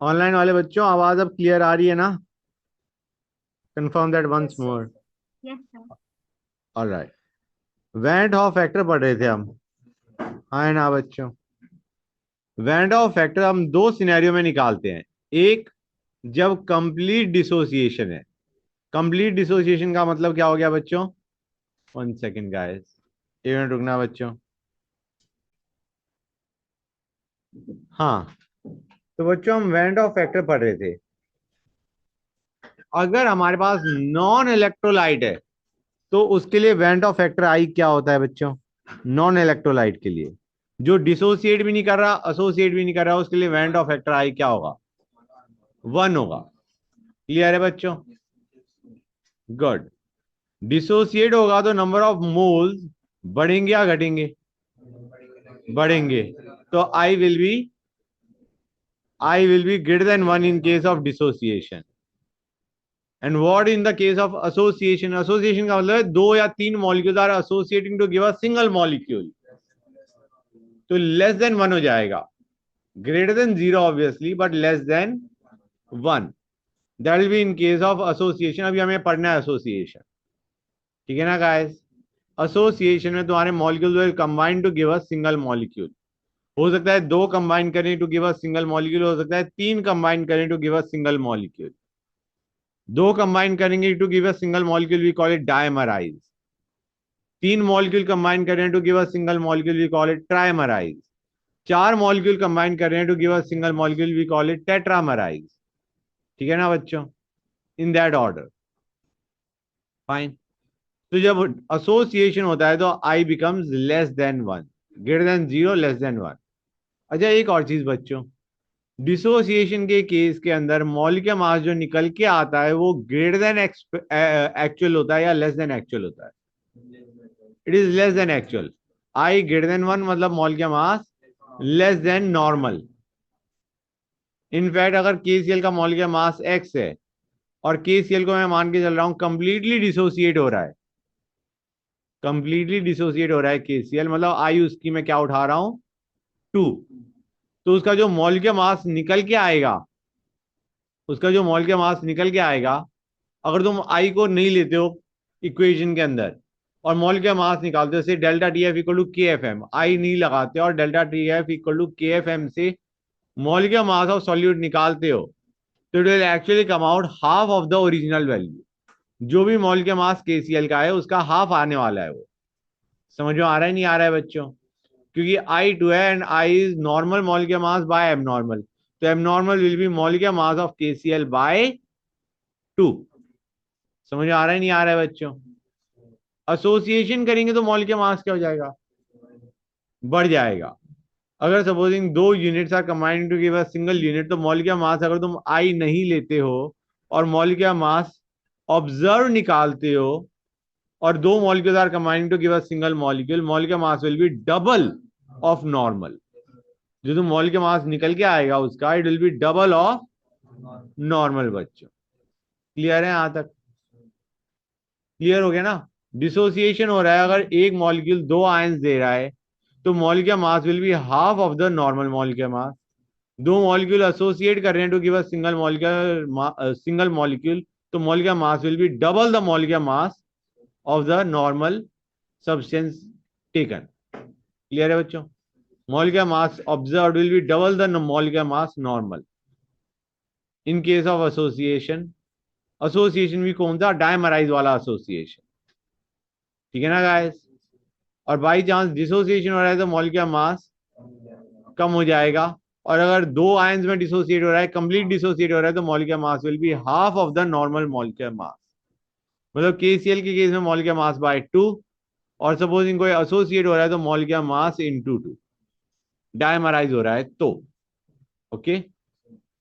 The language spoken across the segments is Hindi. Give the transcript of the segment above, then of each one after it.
ऑनलाइन वाले बच्चों आवाज अब क्लियर आ रही है ना? Confirm that once yes sir. More. Yes sir. Alright. Van't Hoff factor पढ़ रहे थे हम। हाँ ना बच्चों, वेंट ऑफ फैक्टर हम दो सिनेरियो में निकालते हैं। एक, जब कंप्लीट डिसोसिएशन है। कंप्लीट डिसोसिएशन का मतलब क्या हो गया बच्चों? 1 सेकेंड गाइस, 1 मिनट रुकना बच्चों। हाँ, तो बच्चों हम वेंट ऑफ फैक्टर पढ़ रहे थे। अगर हमारे पास नॉन इलेक्ट्रोलाइट है तो उसके लिए वेंट ऑफ फैक्टर आई क्या होता है बच्चों? नॉन इलेक्ट्रोलाइट के लिए, जो डिसोसिएट भी नहीं कर रहा, एसोसिएट भी नहीं कर रहा, उसके लिए वेंट ऑफ फैक्टर आई क्या होगा? 1 होगा। क्लियर है बच्चों? गुड। डिसोसिएट होगा तो नंबर ऑफ मोल्स बढ़ेंगे या घटेंगे? बढ़ेंगे। तो आई will be greater than 1 in case of dissociation. And what in the case of association? Association का मतलब है दो या तीन molecule are associating to give a single molecule, तो लेस देन 1 हो जाएगा। Greater than 0 obviously, but less than 1। That will be in case of association. अभी हमें पढ़ना है एसोसिएशन, ठीक है ना गाइस? एसोसिएशन में तुम्हारे molecule will combine to give a single molecule. हो सकता है दो कंबाइन करें to give a single molecule, हो सकता है तीन कंबाइन करें to give a single molecule. दो कंबाइन करेंगे to give a single molecule, we call it dimerise. तीन मॉलिक्यूल कंबाइन करें to give a single molecule, we call it trimerise. चार मॉलिक्यूल कंबाइन कर रहे हैं to give a single molecule, we call it tetramerise. ठीक है ना बच्चों? In that order. फाइन। तो जब एसोसिएशन होता है तो i becomes less than 1, greater than 0, less than 1। अच्छा, एक और चीज बच्चों, डिसोसिएशन के केस के अंदर मॉलिक्यूलर मास जो निकल के आता है वो ग्रेटर देन एक्चुअल होता है या लेस देन एक्चुअल होता है? It is less than actual. I greater than 1 मतलब molecular mass less than normal. In fact अगर केसीएल का मॉलिक्यूलर मास एक्स है और केसीएल को मैं मान के चल रहा हूं कंप्लीटली डिसोसिएट हो रहा है, कंप्लीटली डिसोसिएट हो रहा है केसीएल, मतलब आई उसकी मैं क्या उठा रहा हूं? 2। तो उसका जो मॉलिक्यूलर मास निकल के आएगा, उसका जो मॉलिक्यूलर मास निकल के आएगा, अगर तुम आई को नहीं लेते हो इक्वेशन के अंदर और मॉलिक्यूलर मास निकालते हो, जैसे delta T F equal to K F M, i नहीं लगाते और delta T F equal to K F M से मॉलिक्यूलर मास ऑफ सॉल्यूट निकालते हो, तो it will actually come out half of the original value. जो भी मॉलिक्यूलर मास केसीएल का है उसका हाफ आने वाला है वो। समझ में आ रहा है नहीं आ रहा है बच्चों? क्योंकि आई टू है and i is normal molecular mass by abnormal, तो abnormal will be molecular mass of KCl by 2। समझ में आ रहा है नहीं आ रहा है बच्चों? एसोसिएशन करेंगे तो मॉलिक्यूलर मास क्या हो जाएगा? बढ़ जाएगा। अगर सपोजिंग दो units are combined to give a single unit, तो मॉलिक्यूलर मास अगर तुम आई नहीं लेते हो और मॉलिक्यूलर मास ऑब्जर्व निकालते हो और दो molecules are combining to give a single molecule, molecular mass will be double of normal. जो तुम मॉलिक्यूलर मास निकल के आएगा उसका, it will be double of normal बच्चों। क्लियर है यहां तक? क्लियर हो गया ना? डिसोसिएशन हो रहा है अगर एक मॉलिक्यूल दो आयंस दे रहा है, तो molecular mass will be half of the normal molecular mass. दो मॉलिक्यूल एसोसिएट कर रहे हैं to give a single molecule, तो molecular mass will be double the molecular mass of the normal substance taken. Clear है बच्चों? Molecular mass observed will be double the molecular mass normal in case of association. Association भी कौन सा? डायमराइज वाला एसोसिएशन। ठीक है ना गाइस? और बाई चांस डिसोसिएशन हो रहा है तो मॉलिक्यूलर मास कम हो जाएगा। और अगर दो आयंस में डिसोसिएट हो रहा है, कंप्लीट डिसोसिएट हो रहा है, तो molecular mass will be half of the normal molecular मास। मतलब केसीएल के केस में मॉलिक्यूलर मास बाय 2, और सपोजिंग कोई एसोसिएट हो रहा है तो मॉलिक्यूलर मास इंटू 2। डायमराइज हो रहा है तो, ओके।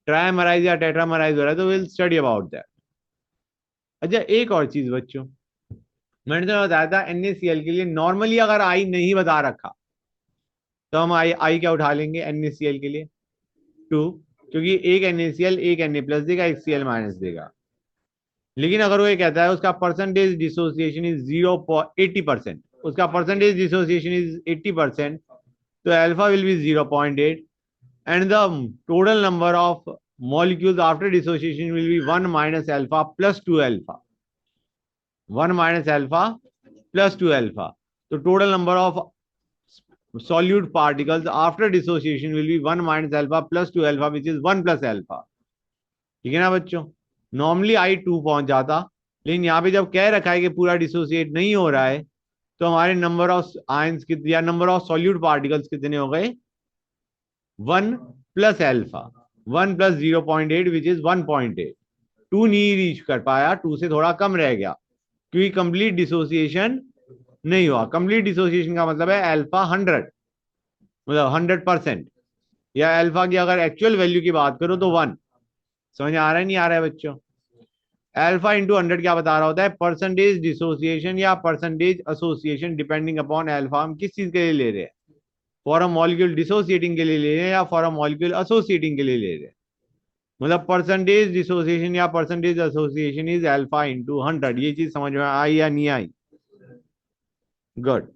ट्राइमराइज या टेट्रामराइज हो रहा है तो विल स्टडी अबाउट दैट। अच्छा, एक और चीज बच्चों, मैंने तो बताया था NaCl के लिए नॉर्मली अगर आई नहीं बता रखा तो हम आई आई क्या उठा लेंगे NaCl के लिए? 2। क्योंकि एक NaCl एक Na प्लस देगा, एक Cl माइनस देगा। लेकिन अगर वो ये कहता है उसका परसेंटेज डिसोसिएशन इज 0.80%, उसका परसेंटेज डिसोसिएशन इज 80%, तो alpha will be 0.8 and the total number of molecules after dissociation will be 1 minus alpha plus 2 alpha. 1 minus alpha plus 2 alpha. So total number of solute particles after dissociation will be 1 minus alpha plus 2 alpha, which is 1 plus alpha. ठीक है ना बच्चों? नॉर्मली आई 2 पहुंच जाता, लेकिन यहाँ पे जब कह रखा है कि पूरा डिसोसिएट नहीं हो रहा है, तो हमारे नंबर ऑफ आयंस कितने या नंबर ऑफ सॉल्यूट पार्टिकल्स कितने हो गए? 1 plus alpha, 1 plus 0.8 which is 1.8. 2 नहीं रीच कर पाया, 2 से थोड़ा कम रह गया क्योंकि कंप्लीट डिसोसिएशन नहीं हुआ. कंप्लीट डिसोसिएशन का मतलब है अल्फा 100, मतलब 100%, या अल्फा की अगर एक्चुअल वैल्यू की बात करो तो 1. समझ आ रहा है नहीं आ रहा है बच्चों? अल्फा इंटू 100 क्या बता रहा होता है? परसेंटेज डिसोसिएशन या percentage association, depending upon alpha हम किस चीज के लिए ले रहे हैं. फॉर अ मॉलिक्यूल डिसोसिएटिंग के लिए ले रहे हैं या फॉर अ मॉलिक्यूल एसोसिएटिंग के लिए ले रहे हैं. मतलब परसेंटेज डिसोसिएशन या percentage association is alpha into 100. ये चीज समझ में आई या नहीं आई? गुड.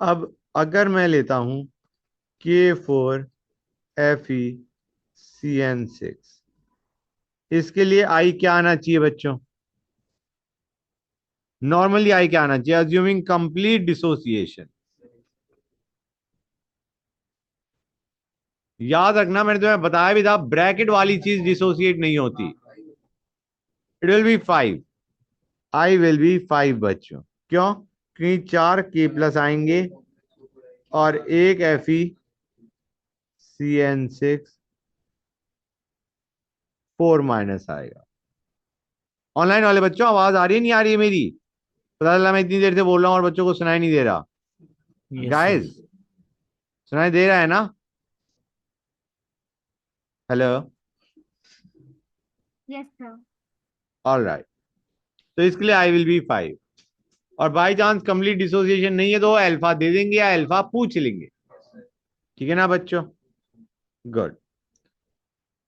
अब अगर मैं लेता हूं K4FeCN6, इसके लिए आई क्या आना चाहिए बच्चों? नॉर्मली आई क्या आना चाहिए? Assuming complete dissociation. याद रखना, मैंने तुम्हें बताया भी था, ब्रैकेट वाली चीज डिसोसिएट नहीं होती. It will B 5. I will B 5 बच्चों. क्यों? क्योंकि 4 के प्लस आएंगे और एक FeCN6 4 माइनस आएगा. ऑनलाइन वाले बच्चों आवाज आ रही है नहीं आ रही है मेरी? पता चला मैं इतनी देर से बोल रहा हूं और बच्चों को सुनाई नहीं दे रहा. गाइस सुनाई दे रहा है ना? Hello? Yes sir. All right. तो इसके लिए आई विल बी 5. और बाई चांस कंप्लीट डिसोसिएशन नहीं है तो अल्फा दे देंगे या अल्फा पूछ लेंगे. ठीक है ना बच्चों? गुड.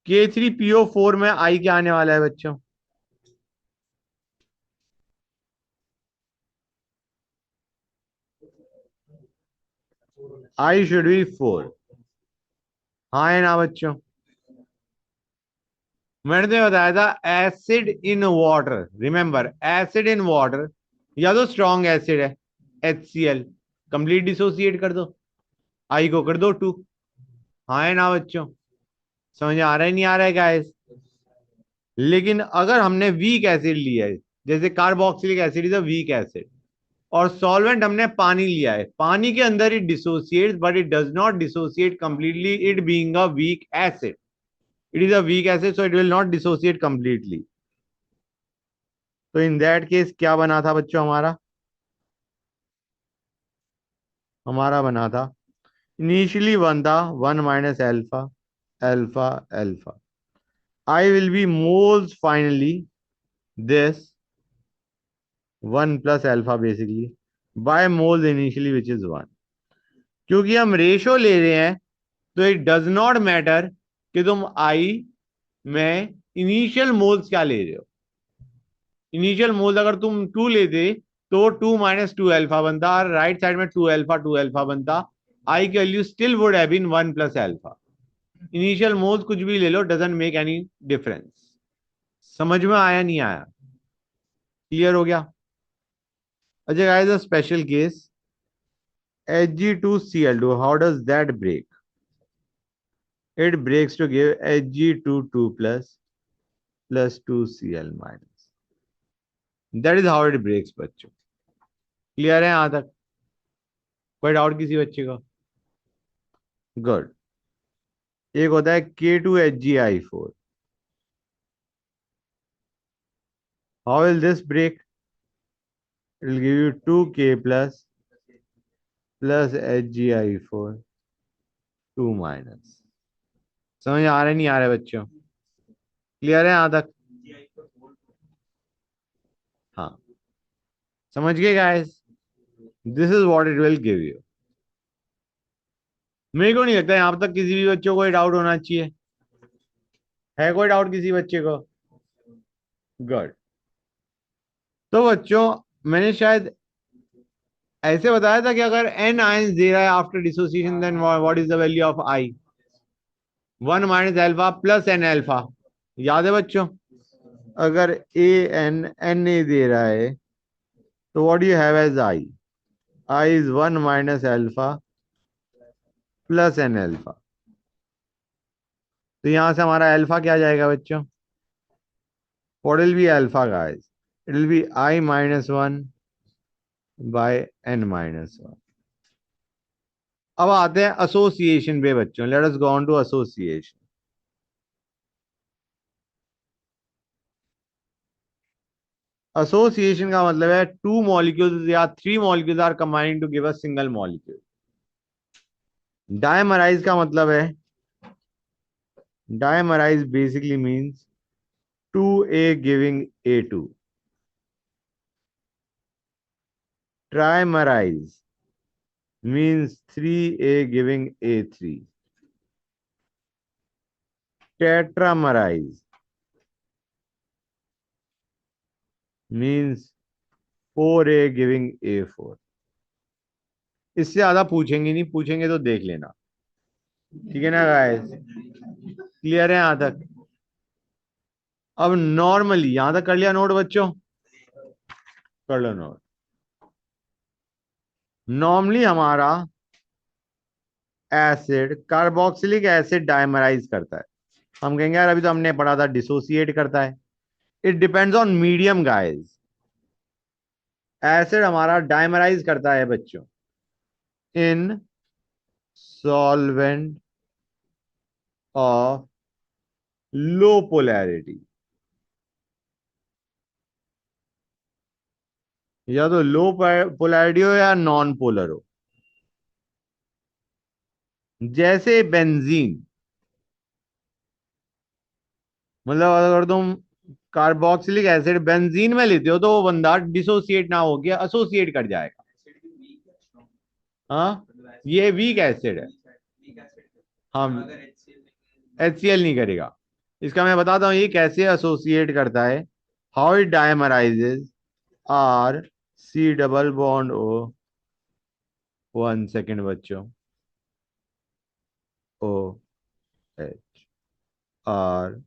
K3PO4 में आई क्या आने वाला है बच्चों? I should be 4. हाँ है ना बच्चों? मैंने तो बताया था acid in water. Remember, acid in water या तो स्ट्रॉन्ग एसिड है HCl, कंप्लीट डिसोसिएट कर दो, आई को कर दो 2. हाँ है ना बच्चों? समझ आ रहा है नहीं आ रहा है गाइस? लेकिन अगर हमने वीक एसिड लिया है, जैसे carboxylic acid is a weak acid, और सॉल्वेंट हमने पानी लिया है, पानी के अंदर it dissociates but it does not dissociate completely, it being a weak acid. It is a weak acid so it will not dissociate completely. तो इन दैट केस क्या बना था बच्चों? हमारा बना था इनिशियली 1 था 1 minus alpha alpha alpha. I will B moles finally this 1 plus alpha basically bye moles initially which is 1. क्योंकि हम रेशो ले रहे हैं तो इट डज नॉट मैटर कि तुम आई में इनिशियल मोल्स क्या ले रहे हो. इनिशियल मोल्स अगर तुम 2 लेते तो 2 माइनस 2 अल्फा बनता, और राइट साइड में 2 अल्फा बनता. आई की value still would have been 1 plus alpha. Initial moles कुछ भी ले लो, डजंट मेक एनी डिफरेंस. समझ में आया नहीं आया? क्लियर हो गया? अच्छा guys, a special case Hg2Cl2, how does that break? It breaks to give Hg2 plus 2Cl minus. That is how it breaks बच्चों. क्लियर है यहां तक? कोई डाउट किसी बच्चे को? गुड. एक होता है K2HgI4. How will this break? It will give you 2K plus HgI4 2 minus. समझ आ रहा है नहीं आ रहा है बच्चों? क्लियर है यहां तक? हाँ. समझ गए guys? This is what it will give you. मेरे को नहीं लगता यहां तक किसी भी बच्चों को डाउट होना चाहिए. है कोई डाउट किसी बच्चे को? गुड. तो बच्चों मैंने शायद ऐसे बताया था कि अगर n आयंस दे रहा है after dissociation then what is the value of i. One minus alpha plus n alpha, याद है बच्चों? अगर ए एन एन ए दे रहा है तो what you have as i, i is one minus alpha plus n alpha. तो यहां से हमारा अल्फा क्या आ जाएगा बच्चों? What will be alpha guys? It will be i minus one by n minus one. अब आते हैं एसोसिएशन पे बच्चों, let us go on to association. Association का मतलब है टू मॉलिक्यूल्स या three molecules are combining to give a single molecule. Dimerise का मतलब है, dimerize basically means two A giving A two. Trimerize means 3A giving A3. Tetramerize means 4A giving A4. इससे ज्यादा पूछेंगे नहीं, पूछेंगे तो देख लेना, ठीक है ना गाइस? क्लियर है यहां तक? अब नॉर्मली यहां तक कर लिया नोट बच्चों? कर लो नोट। नॉर्मली हमारा एसिड कार्बोक्सिलिक एसिड डायमराइज करता है। हम कहेंगे यार अभी तो हमने पढ़ा था डिसोसिएट करता है। It depends on medium guys. Acid हमारा डायमराइज करता है बच्चों इन सॉल्वेंट ऑफ लो पोलैरिटी, या तो लो पोलैरिटी हो या नॉन पोलर हो। जैसे बेंजीन, मतलब अगर तुम कार्बोक्सिलिक एसिड बेंजीन में लेते हो तो वो बंदा डिसोसिएट ना हो गया एसोसिएट कर जाएगा। हाँ, ये वीक एसिड है। हाँ, HCl नहीं करेगा। इसका मैं बताता हूँ ये कैसे एसोसिएट करता है। How it dimerizes R C double bond O, one second बच्चों, O H R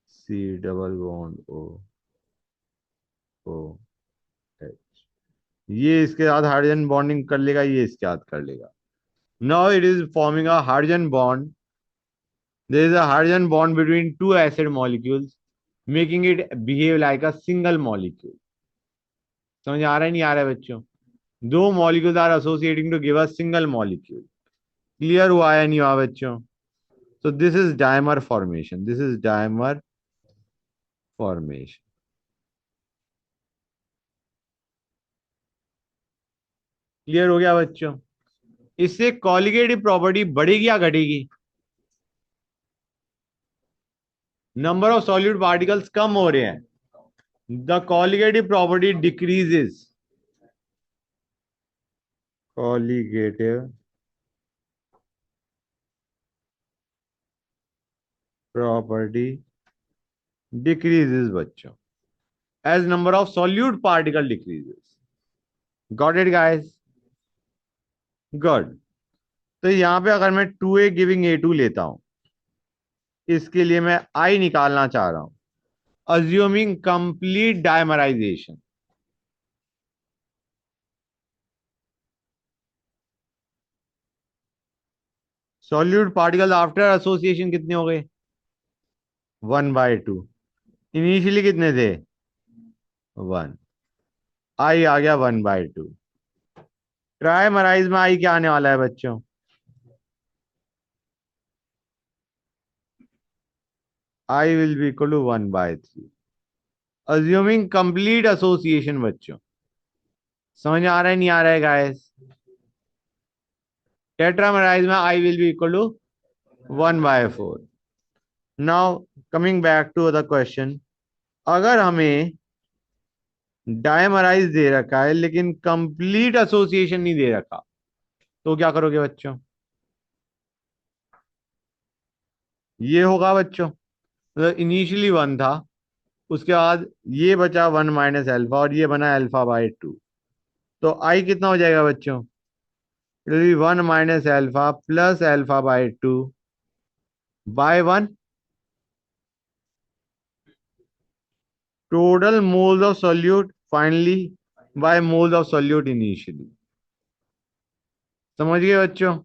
C double bond O, O H. ये इसके साथ हाइड्रोजन बॉन्डिंग कर लेगा, ये इसके साथ कर लेगा। Now it is forming a hydrogen bond. There is a hydrogen bond between two acid molecules making it behave like a single molecule. समझ आ रहा है नहीं आ रहा है बच्चों? दो molecules are associating to give a single molecule. Clear हुआ है नहीं हुआ बच्चों? So this is dimer formation. This is dimer formation. Clear हो गया बच्चों? इससे कॉलिगेटिव प्रॉपर्टी बढ़ेगी या घटेगी? नंबर ऑफ सॉल्यूट पार्टिकल्स कम हो रहे हैं, the colligative property decreases. Colligative property decreases बच्चों as number of solute particle decreases. Got it guys? Good. तो यहां पे अगर मैं 2A गिविंग A2 लेता हूं, इसके लिए मैं I निकालना चाह रहा हूं, assuming complete dimerization। Solute particle after association कितने हो गए? 1/2। इनिशियली कितने थे? 1। आई आ गया 1/2। ट्राइमराइज में आई क्या आने वाला है बच्चों? I will be equal to 1/3, assuming complete association बच्चों। समझ आ रहा है नहीं आ रहा है गाइस? टेट्रामराइज में i will be equal to 1/4। Now coming back to the question, अगर हमें डायमराइज दे रखा है लेकिन कंप्लीट एसोसिएशन नहीं दे रखा, तो क्या करोगे बच्चों? ये होगा बच्चों, मतलब इनिशियली 1 था, उसके बाद ये बचा 1 - अल्फा और ये बना अल्फा/2। तो आई कितना हो जाएगा बच्चों? It will be 1 - alpha plus alpha by one total moles of solute finally by moles of solute initially. समझ गए बच्चों?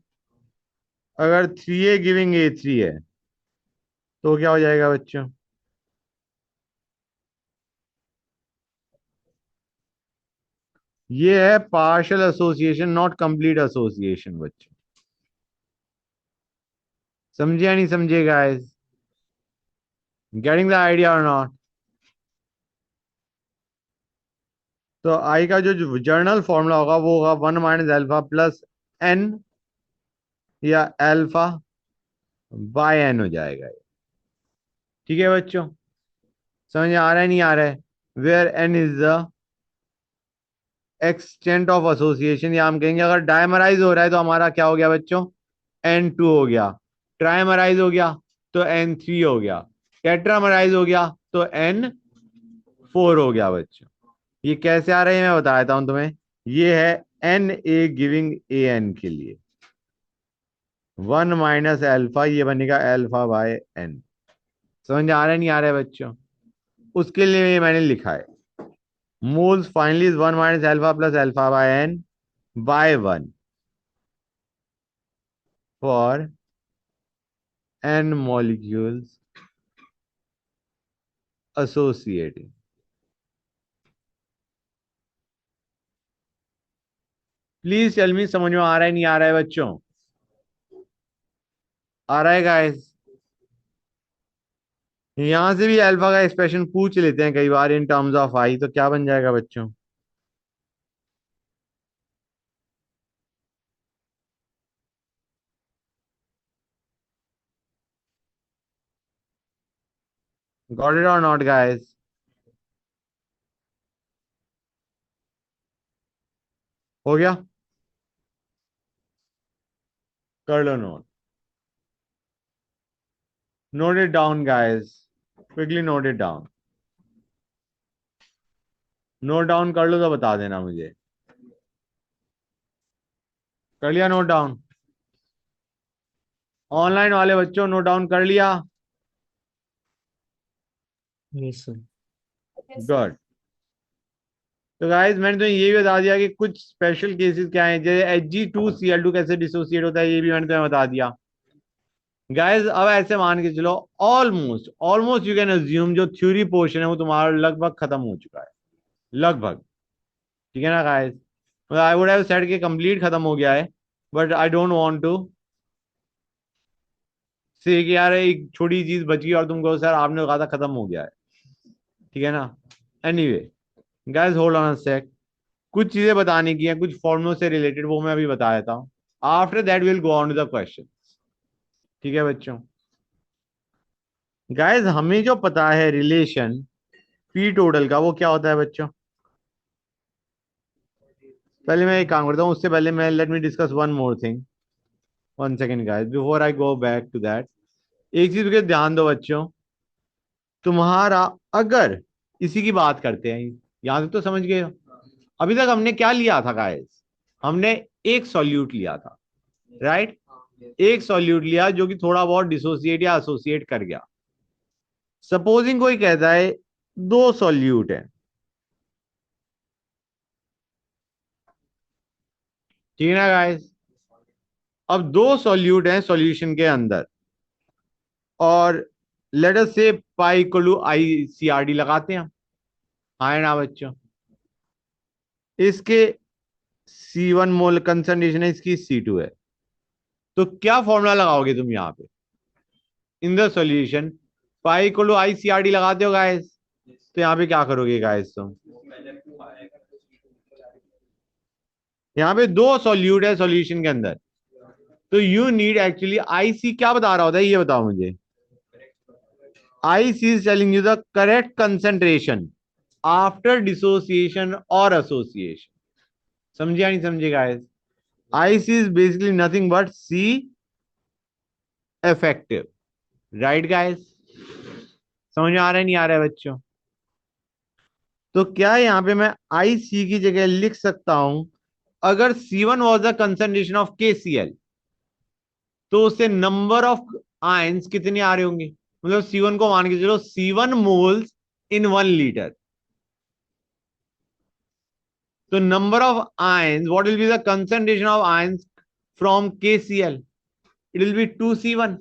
अगर 3A गिविंग A3 है तो क्या हो जाएगा बच्चों? ये है partial association, not complete association बच्चों। समझे या नहीं समझे गाइस? गेटिंग द आइडिया और नॉट? तो आई का जो जर्नल फॉर्मूला होगा वो होगा 1 - अल्फा प्लस n, या अल्फा बाय n हो जाएगा ये। ठीक है बच्चों? समझ में आ रहा है नहीं आ रहा है? Where n is the extent of association, या हम कहेंगे अगर डायमराइज हो रहा है तो हमारा क्या हो गया बच्चों? N2 हो गया। ट्राइमराइज हो गया तो N3 हो गया। टेट्रामराइज हो गया तो N4 हो गया बच्चों। ये कैसे आ रहे हैं मैं बता देता हूं तुम्हें। ये है Na गिविंग An के लिए 1 - अल्फा, ये बनेगा अल्फा बाय n। समझ आ रहा है नहीं आ रहा है बच्चों? उसके लिए ये मैंने लिखा है moles finally is 1 - alpha plus alpha by n by 1 for n molecules associating. Please tell me समझ में आ रहा है नहीं आ रहा है बच्चों? आ रहा है गाइस? यहां से भी अल्फा का एक्सप्रेशन पूछ लेते हैं कई बार इन टर्म्स ऑफ आई, तो क्या बन जाएगा बच्चों? गॉट इट और नॉट गाइस? हो गया? कर लो note. Note it down guys, quickly note it down. Note down कर लो तो बता देना मुझे। कर लिया नोट डाउन? ऑनलाइन वाले बच्चों नोट डाउन कर लिया? Yes sir. गुड। तो गाइस मैंने तो ये भी बता दिया कि कुछ स्पेशल केसेस क्या हैं, जैसे Hg2Cl2 कैसे डिसोसिएट होता है, ये भी मैंने तुम्हें बता दिया। गाइस अब ऐसे मान के चलो almost almost you can assume जो थ्योरी पोर्शन है वो तुम्हारा लगभग खत्म हो चुका है। लगभग। ठीक है ना guys? I would have said कि कंप्लीट खत्म हो गया है, but I don't want to say कि यार एक छोटी चीज बच गई और तुम कहो सर आपने कहा था खत्म हो गया है। ठीक है ना? Anyway guys hold on a sec. कुछ चीजें बताने की हैं, कुछ फॉर्मुलों से रिलेटेड, वो मैं अभी बता देता हूँ। After that will go on to the question. ठीक है बच्चों? गाइस हमें जो पता है रिलेशन पी टोटल का, वो क्या होता है बच्चों? पहले मैं एक काम करता हूँ, उससे पहले मैं let me discuss one more thing. 1 second guys before I go back to that. एक चीज के ध्यान दो बच्चों। तुम्हारा अगर इसी की बात करते हैं, यहां तक तो समझ गए हो? अभी तक हमने क्या लिया था गाइस? हमने एक सॉल्यूट लिया था, राइट? एक सॉल्यूट लिया जो कि थोड़ा बहुत डिसोसिएट या एसोसिएट कर गया। सपोजिंग कोई कहता है दो सॉल्यूट है। ठीक है ना गाइस? अब दो सॉल्यूट हैं सॉल्यूशन के अंदर, और लेट अस से पाई इक्वल टू ICRD लगाते हैं। हाँ ना बच्चों? इसके C1 मोल कंसंट्रेशन है, इसकी C2 है। तो क्या फॉर्मूला लगाओगे तुम यहां पे in the solution? Pi equal to ICRD लगाते हो गाइस, तो यहाँ पे क्या करोगे गाइस तुम? यहाँ पे दो सॉल्यूट है सॉल्यूशन के अंदर, तो यू नीड एक्चुअली IC क्या बता रहा होता है ये बताओ मुझे। IC is telling you the correct concentration after dissociation और एसोसिएशन। समझे या नहीं समझे guys? IC is basically nothing but C effective. Right guys? समझ में आ रहा है नहीं आ रहा है बच्चों? तो क्या यहाँ पे मैं IC की जगह लिख सकता हूं, अगर C1 was the concentration of KCl तो उससे नंबर ऑफ आयंस कितने आ रहे होंगे, मतलब C1 को मान के चलो C1 मोल्स इन 1 लीटर। तो number of ions, what will be the concentration of ions from KCl? It will B 2C1।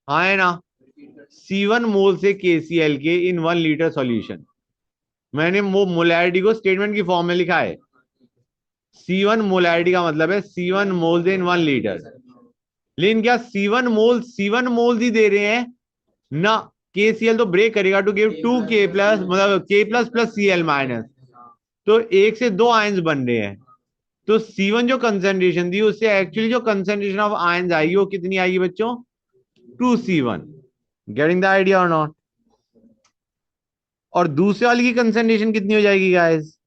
हाँ है ना? C1 मोल से KCl के इन 1 लीटर सॉल्यूशन, मैंने वो मोलैरिटी को स्टेटमेंट की फॉर्म में लिखा है। C1 मोलैरिटी का मतलब है C1 मोल्स इन 1 लीटर। लेकिन क्या C1 मोल्स ही दे रहे हैं ना? KCl तो ब्रेक करेगा टू गिव 2K प्लस, मतलब K plus plus Cl minus. तो एक से दो आयंस बन रहे हैं। तो C1 जो कंसेंट्रेशन थी उससे एक्चुअली जो कंसेंट्रेशन ऑफ आयंस आएगी वो कितनी आएगी बच्चों? 2C1। गेटिंग द आइडिया और नॉट? और दूसरे वाली की कंसेंट्रेशन कितनी हो जाएगी गाइस?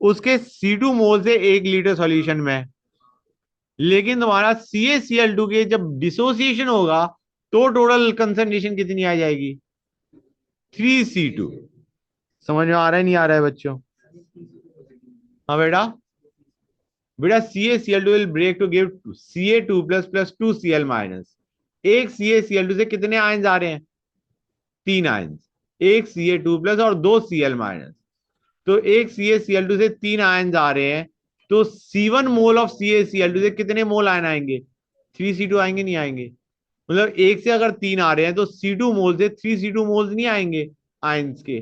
उसके C2 मोल से 1 लीटर सॉल्यूशन में, लेकिन तुम्हारा CaCl2 के जब डिसोसिएशन होगा तो टोटल कंसेंट्रेशन कितनी आ जाएगी? 3C2। समझ में आ रहा है नहीं आ रहा है बच्चों? हाँ बेटा, बेटा CaCl2 will break to give Ca2 plus plus 2Cl minus. एक CaCl2 से कितने आयंस आ रहे हैं? 3 आयंस। एक Ca2 प्लस और 2Cl माइनस। तो एक CaCl2 से 3 आयंस आ रहे हैं। तो C1 मोल ऑफ CaCl2 से कितने मोल आयन आएंगे? 3C2 आएंगे नहीं आएंगे? मतलब एक से अगर 3 आ रहे हैं तो C2 मोल से 3C2 मोल्स नहीं आएंगे आयंस के?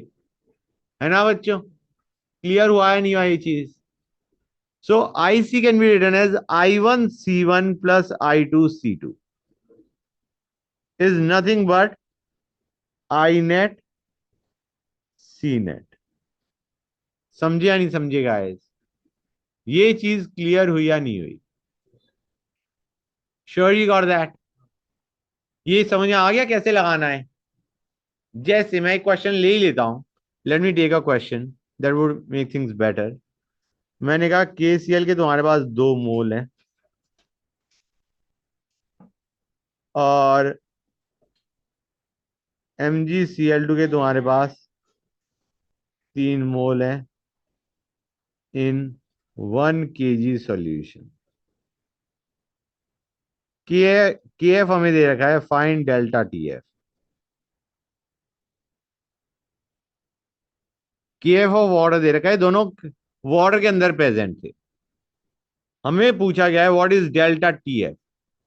है ना बच्चों? क्लियर हुआ है नहीं हुआ ये चीज? So IC can be written as I1C1 plus I2C2 is nothing but I net C net. समझे या नहीं समझे गाइस? ये चीज क्लियर हुई या नहीं हुई? Sure you got that? ये समझ में आ गया कैसे लगाना है? जैसे मैं एक क्वेश्चन ले ही लेता हूं। Let me take a question that would make things better. मैंने कहा KCl के तुम्हारे पास 2 मोल हैं और MgCl2 के तुम्हारे पास 3 मोल हैं इन 1 kg सॉल्यूशन। KF हमें दे रखा है, find delta TF। KF of water दे रखा है, दोनों वाटर के अंदर प्रेजेंट थे। हमें पूछा गया है what is delta TF,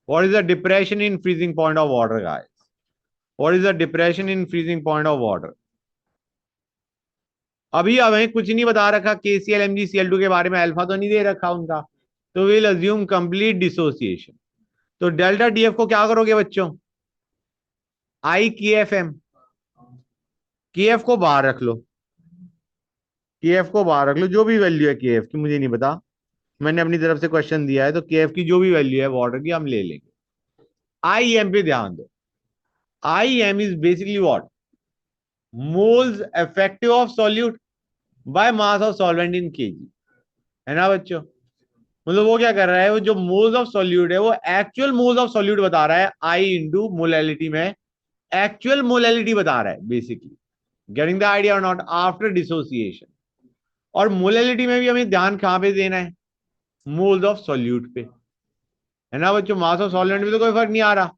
what is the depression in freezing point of water guys, what is the depression in freezing point of water. अभी हमें कुछ नहीं बता रखा KCl MgCl2 के बारे में, अल्फा तो नहीं दे रखा उनका। तो विल अज्यूम कंप्लीट डिसोसिएशन। तो डेल्टा TF को क्या करोगे बच्चों? IKFM। KF को बाहर रख लो, KF को बाहर रख लो, जो भी वैल्यू है KF की मुझे नहीं पता, मैंने अपनी तरफ से क्वेश्चन दिया है तो KF की जो भी वैल्यू है वाटर की हम ले लेंगे। IM पे ध्यान दो। IM is basically what? Moles effective of solute by mass of solvent in KG. है ना बच्चों? मतलब वो क्या कर रहा है, वो जो मोल्स ऑफ सॉल्यूट है वो एक्चुअल मोल्स ऑफ सॉल्यूट बता रहा है, आई इंटू मोलैलिटी में एक्चुअल मोलैलिटी बता रहा है बेसिकली। गेटिंग द आइडिया और नॉट? After dissociation. और मोलैलिटी में भी हमें ध्यान कहां पे देना है? मोल्स ऑफ सॉल्यूट पे। है ना बच्चों? मास ऑफ सॉल्वेंट में तो कोई फर्क नहीं आ रहा।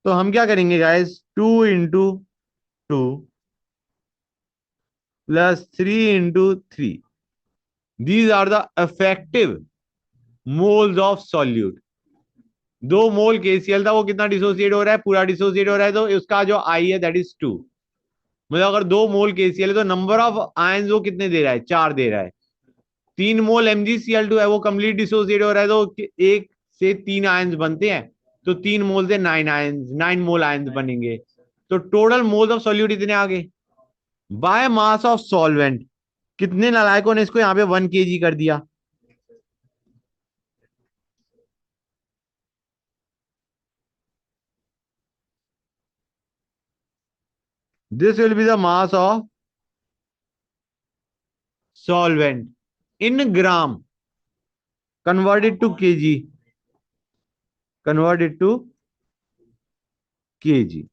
तो हम क्या करेंगे guys? 2 into 2 plus 3 into 3, these are the effective moles of solute. 2 mole KCl था, वो कितना डिसोसिएट हो रहा है? पूरा डिसोसिएट हो रहा है, तो उसका जो I है दैट इज 2। मतलब अगर 2 मोल KCl है तो नंबर ऑफ आयंस वो कितने दे रहा है? 4 दे रहा है। 3 मोल MgCl2 है, वो कंप्लीट डिसोसिएट हो रहा है, तो एक से 3 आयंस बनते हैं। तो 3 मोल से 9 आयंस, 9 मोल आयंस बनेंगे। तो टोटल मोल्स ऑफ सॉल्यूट इतने आ गए बाय मास ऑफ सॉल्वेंट। कितने नालायकों ने इसको यहाँ पे 1 kg कर दिया? This will be the mass of solvent in gram converted to kg, converted to kg।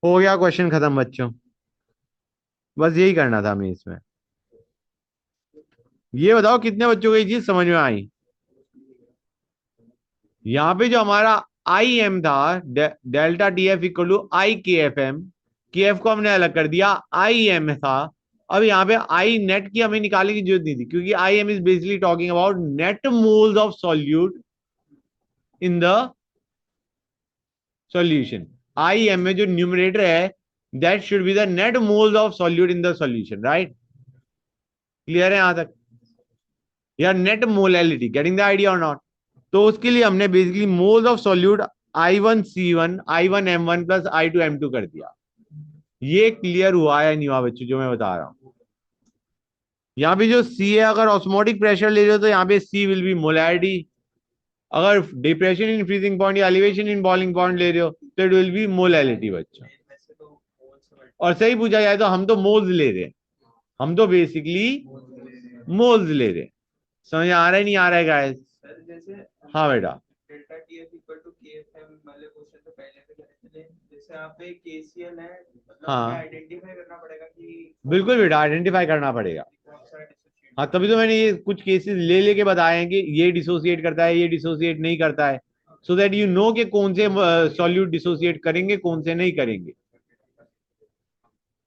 हो गया क्वेश्चन खत्म बच्चों। बस यही करना था हमें इसमें। ये बताओ कितने बच्चों को ये चीज समझ में आई? यहां पे जो हमारा आई एम था, delta T F equal to I K F M, के एफ को हमने अलग कर दिया, आई एम था। अब यहाँ पे आई नेट की हमें निकालने की जरूरत नहीं थी, क्योंकि I am is basically talking about net moles of solute in the solution. I am में जो न्यूमरेटर है, that should be the net moles of solute in the solution, right? Clear है यहां तक? या net molality, getting the idea और नॉट? तो उसके लिए हमने basically moles of solute I1C1 I1M1 plus I2M2 कर दिया। ये क्लियर हुआ या नहीं हुआ बच्चों जो मैं बता रहा हूं? यहाँ पे जो C है, अगर ऑस्मोटिक प्रेशर ले रहे हो तो यहाँ पे C विल बी मोलैरिटी। अगर डिप्रेशन इन फ्रीजिंग पॉइंट या एलिवेशन इन बॉइलिंग पॉइंट ले रहे हो तो इट विल बी मोलैलिटी बच्चों। और सही पूछा जाए तो हम तो मोल्स ले रहे हैं, हम तो बेसिकली मोल्स ले रहे हैं। समझ आ रहा है नहीं आ रहा है गाइस? सर जैसे हाँ बेटा। डेल्टा टीएफ इक्वल टू केएफएम वाले क्वेश्चन तो पहले से करे थे, जैसे यहाँ पे केसीएल है, मतलब हमें हाँ आइडेंटिफाई करना पड़ेगा कि बिल्कुल बेटा, आइडेंटिफाई करना पड़ेगा। कौन सा डिसोसिएट हाँ कर तभी तो मैंने ये कुछ केसेस ले लेके बताए हैं कि ये डिसोसिएट करता है, ये डिसोसिएट नहीं करता है, सो दैट यू नो कि कौन से सॉल्यूट डिसोसिएट करेंगे, कौन से नहीं करेंगे।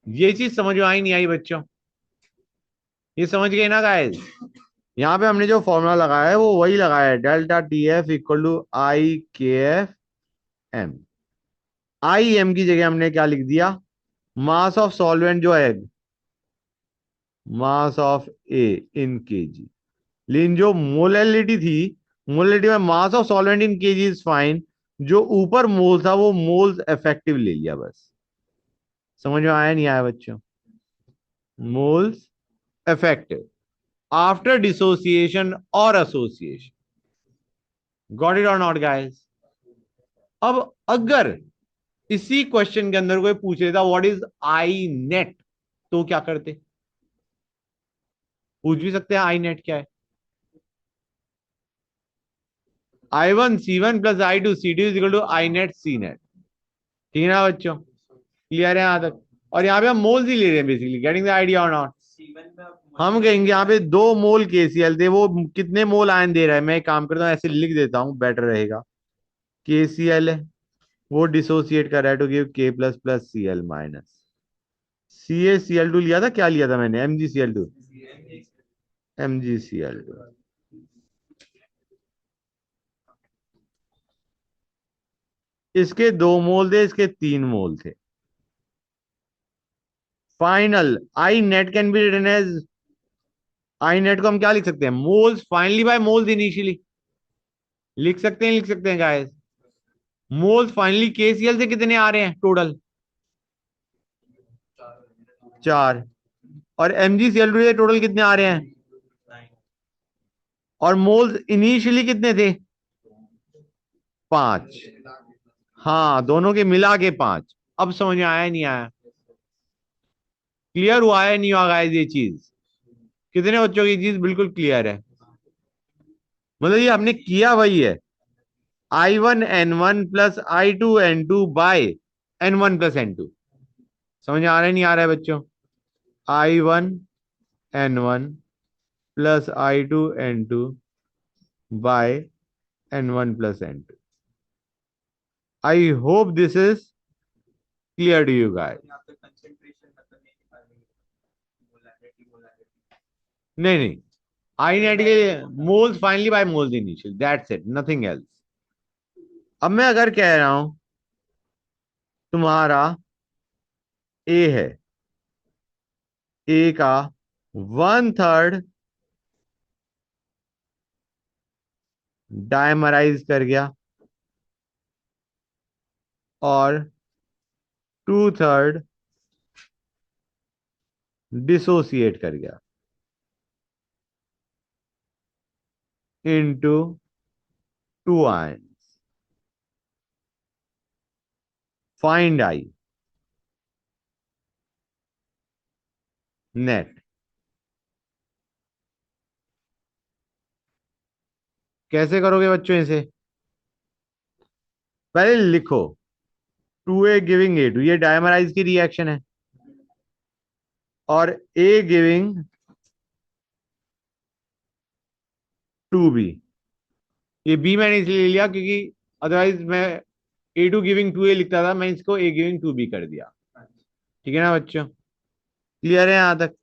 ये चीज समझ में आई नहीं आई बच्चों? ये समझ गए ना गाइस? यहाँ पे हमने जो फॉर्मूला लगाया है वो वही लगाया है, delta T F equal to I K F M. I am की जगह हमने क्या लिख दिया? मास ऑफ सॉल्वेंट जो है, mass of A in KG. लेकिन जो मोलैलिटी थी, मोलैलिटी में mass of solvent in KG is fine, जो ऊपर मोल था वो मोल्स इफेक्टिव ले लिया बस। समझ में आया नहीं आया बच्चों? मोल्स इफेक्टिव आफ्टर डिसोसिएशन और एसोसिएशन। गॉट इट और नॉट गाइस? अब अगर इसी क्वेश्चन के अंदर कोई पूछ लेता व्हाट इज आई नेट, तो क्या करते? पूछ भी सकते हैं आई नेट क्या है। I1C1 plus I2C2 is equal to i net C net. ठीक है ना बच्चों? क्लियर है यहां तक? और यहाँ पे हम मोल्स ही ले रहे हैं बेसिकली, गेटिंग द आइडिया और नॉट? C1 पे आप हम कहेंगे यहाँ पे 2 मोल केसीएल थे, वो कितने मोल आयन दे रहा है, मैं एक काम करता हूँ ऐसे लिख देता हूँ, बेटर रहेगा। केसीएल है, वो डिसोसिएट कर रहा है to give K plus plus C L minus. CaCl2 लिया था, क्या लिया था मैंने? MgCl2। MgCl2। इसके 2 मोल थे, इसके 3 मोल थे। Final i net can be written as, i net को हम क्या लिख सकते हैं? Moles finally by moles initially. लिख सकते हैं, लिख सकते हैं गाइस। मोल्स फाइनली केसीएल से कितने आ रहे हैं टोटल? 4। और MgCl2 से टोटल कितने आ रहे हैं? और मोल्स इनिशियली कितने थे? 5। हाँ दोनों के मिला के 5। अब समझ में आया नहीं आया? क्लियर हुआ है नहीं हुआ गाइस ये चीज? कितने बच्चों की चीज बिल्कुल क्लियर है? मतलब ये हमने किया वही है, I1N1 plus I2N2 by N1 plus N2। समझ आ रहा है नहीं आ रहा है बच्चों? I1N1 plus I2N2 by N1 plus N2। I hope this is clear to you guys. यहाँ पे कंसंट्रेशन मतलब नहीं निकालेंगे, मोलैरिटी मोलैरिटी। नहीं नहीं, आई नेट के moles finally by moles initial, that's it, nothing else. अब मैं अगर कह रहा हूं तुम्हारा ए है, ए का 1/3 डायमराइज कर गया और 2/3 डिसोसिएट कर गया into 2 ion. Find I net. कैसे करोगे बच्चों इसे? पहले लिखो 2A गिविंग A2, ये डायमराइज की रिएक्शन है, और A गिविंग 2B। ये बी मैंने इसलिए लिया क्योंकि अदरवाइज मैं ए टू गिविंग टू ए लिखता था, मैं इसको ए गिविंग टू बी कर दिया। ठीक है ना बच्चों, क्लियर है यहां तक?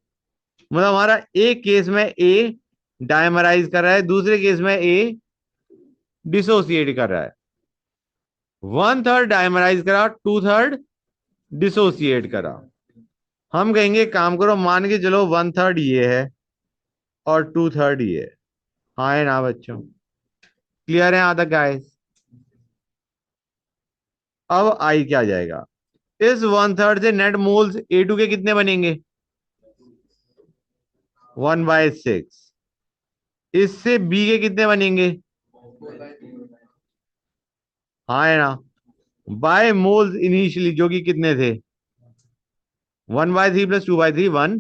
मतलब हमारा एक केस में ए डायमराइज कर रहा है, दूसरे केस में ए डिसोसिएट कर रहा है। वन थर्ड डायमराइज करा, टू थर्ड डिसोसिएट करा। हम कहेंगे काम करो, मान के चलो वन थर्ड ये है और टू थर्ड ये है। हाँ है ना बच्चों, क्लियर है यहां तक गाइस? अब आई क्या जाएगा, इस वन थर्ड से नेट मोल्स ए टू के कितने बनेंगे? 1/6। इससे बी के कितने बनेंगे? हाँ है ना, बाय मोल्स इनिशियली जो कि कितने थे? 1/3 + 2/3 1।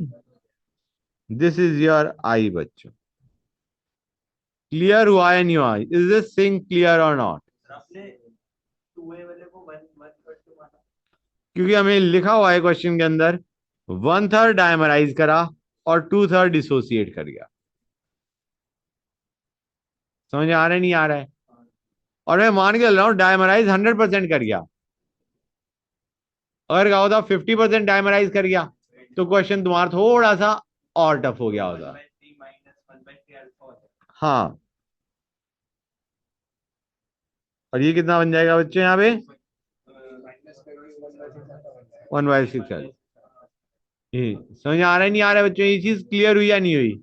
दिस इज योर आई बच्चों। क्लियर हुआ है नहीं हुआ? इज दिस थिंग क्लियर और नॉट? आपने 2a वाले को 1/3 माना। क्योंकि हमें लिखा हुआ है क्वेश्चन के अंदर वन थर्ड डायमराइज करा और टू थर्ड डिसोसिएट कर गया। समझ आ रहा है नहीं आ रहा है? और मैं मान के चल रहा हूं डायमराइज 100% कर गया। अगर क्या होता 50% डायमराइज कर गया तो क्वेश्चन तुम्हारा थोड़ा सा और टफ हो गया होता। 1/3 - 1/3 अल्फा हो जाएगा। हाँ, और ये कितना बन जाएगा बच्चे यहाँ पे? माइनस करोगे 1/6 आता बन जाएगा। 1/6। ये समझ आ रहा है नहीं आ रहा है बच्चों? ये चीज क्लियर हुई या नहीं हुई?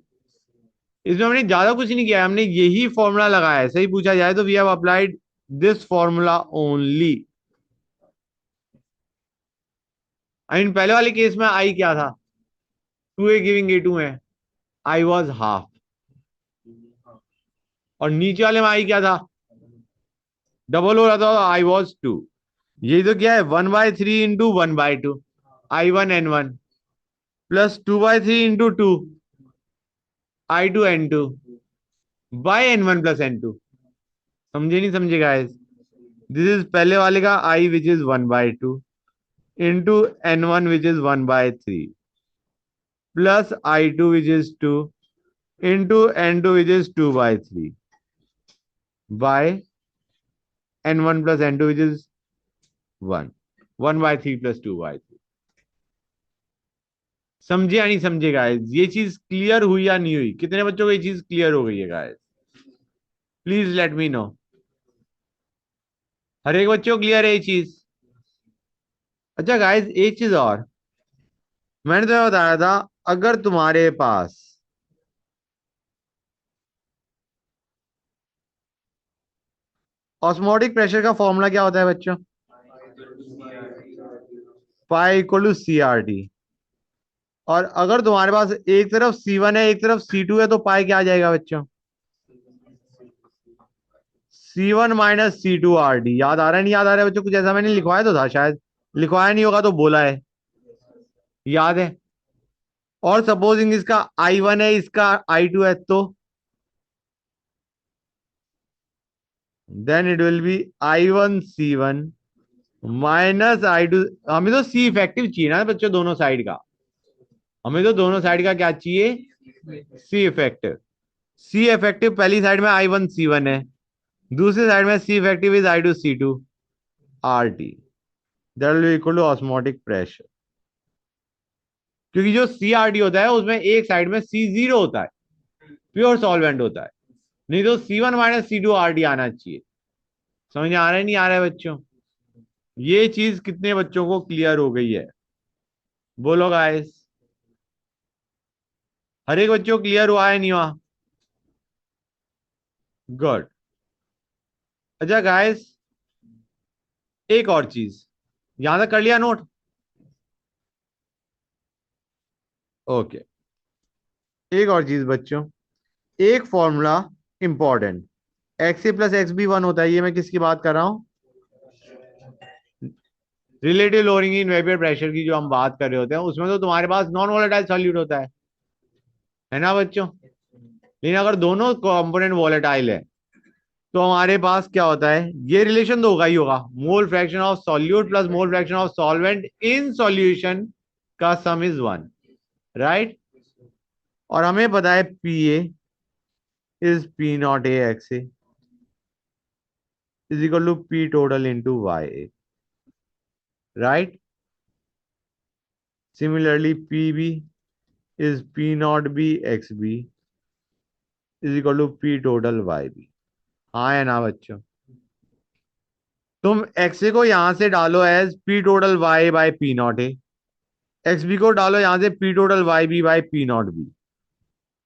इसमें हमने ज्यादा कुछ नहीं किया, हमने यही फॉर्मूला लगाया है। सही पूछा जाए तो we have applied this formula only. I mean पहले वाले केस में आई क्या था? 2a गिविंग a2 में आई वॉज हाफ, और नीचे वाले में आई क्या था? डबल हो रहा था, आई वॉज 2। ये तो क्या है, 1/3 into 1/2 I1 N1 plus 2/3 into 2 I2 N2 by N1 plus N2। समझे नहीं समझे गाइस? दिस इज पहले वाले का I which is 1/2 into N1 which is 1/3 plus I2 which is 2 into N2 which is 2/3 by N1 plus N2 which is 1 1/3 plus 2/3। समझे या नहीं समझे गाइस? ये चीज क्लियर हुई या नहीं हुई? कितने बच्चों को ये चीज क्लियर हो गई है guys? Please let me know. हर एक बच्चों को क्लियर है ये चीज? अच्छा गाइस, एक चीज और मैंने तुम्हें बताया था, अगर तुम्हारे पास ऑस्मोटिक प्रेशर का फॉर्मूला क्या होता है बच्चों? Pi equal to CRT। और अगर तुम्हारे पास एक तरफ C1 है एक तरफ C2 है तो पाई क्या आ जाएगा बच्चों? C1 - C2 RD। याद आ रहा है नहीं याद आ रहा है बच्चों? कुछ ऐसा मैंने लिखवाया तो था शायद, लिखवाया नहीं होगा तो बोला है, याद है? और सपोजिंग इसका I1 है इसका I2 है तो then it will B I1 C1 -I2। हमें तो C इफेक्टिव चाहिए ना बच्चों दोनों साइड का। हमें तो दोनों साइड का क्या चाहिए? C effective. C इफेक्टिव पहली साइड में I1 C1 है, दूसरी साइड में C effective is I2 C2 RT। That will be equal to osmotic pressure. क्योंकि जो CRT होता है उसमें एक साइड में C0 होता है, प्योर सॉल्वेंट होता है। नहीं तो C1 - C2 RT आना चाहिए। समझ आ रहा है नहीं आ रहा है बच्चों? ये चीज कितने बच्चों को क्लियर हो गई है? बोलो गाइस, हर एक बच्चों को क्लियर हुआ है नहीं हुआ? गुड। अच्छा गाइस, एक और चीज, यहां तक कर लिया नोट? ओके, एक और चीज बच्चों, एक फॉर्मूला इंपॉर्टेंट, XA + XB 1 होता है। ये मैं किसकी बात कर रहा हूं? Relative lowering in vapour pressure की जो हम बात कर रहे होते हैं, उसमें तो तुम्हारे पास नॉन वोलेटाइल सॉल्यूट होता है ना बच्चों? लेकिन अगर दोनों कंपोनेंट वोलेटाइल है तो हमारे पास क्या होता है? ये रिलेशन तो होगा ही होगा, mole fraction of solute plus mole fraction of solvent in solution का सम इज 1, राइट? और हमें पता है PA is P0 A XA। Is equal to P total into Y, right. Similarly P B is P naught B X B is equal to P total Y B. हाँ है ना बच्चों? तुम एक्स को यहां से डालो as P total Y by P naught A, X B को डालो यहां से P total Y B by P naught B.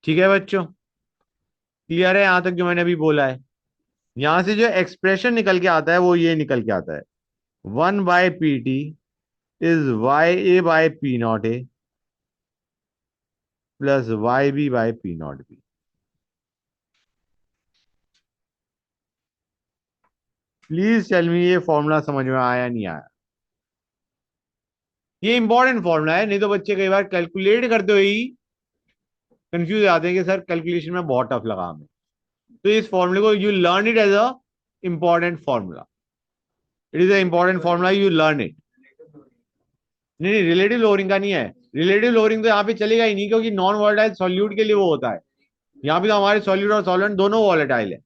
ठीक है बच्चों, क्लियर है यहां तक जो मैंने अभी बोला है? यहां से जो एक्सप्रेशन निकल के आता है वो ये निकल के आता है, 1/PT is Y A by P naught A plus Y B by P naught B. Please tell me ये फॉर्मूला समझ में आया नहीं आया? ये इंपॉर्टेंट फॉर्मूला है, नहीं तो बच्चे कई बार कैलकुलेट करते हुए ही कंफ्यूज हो जाते हैं कि सर कैलकुलेशन में बहुत टफ लगा हमें। तो इस फॉर्मूले को you learn it as a important formula, it is a important formula, you learn it. नहीं नहीं, रिलेटिव लोअरिंग का नहीं है। रिलेटिव लोअरिंग तो यहाँ पे चलेगा ही नहीं, क्योंकि नॉन वॉलेटाइल सॉल्यूट के लिए वो होता है। यहाँ पे तो हमारे सॉल्यूट और सॉल्वेंट दोनों वॉलेटाइल है।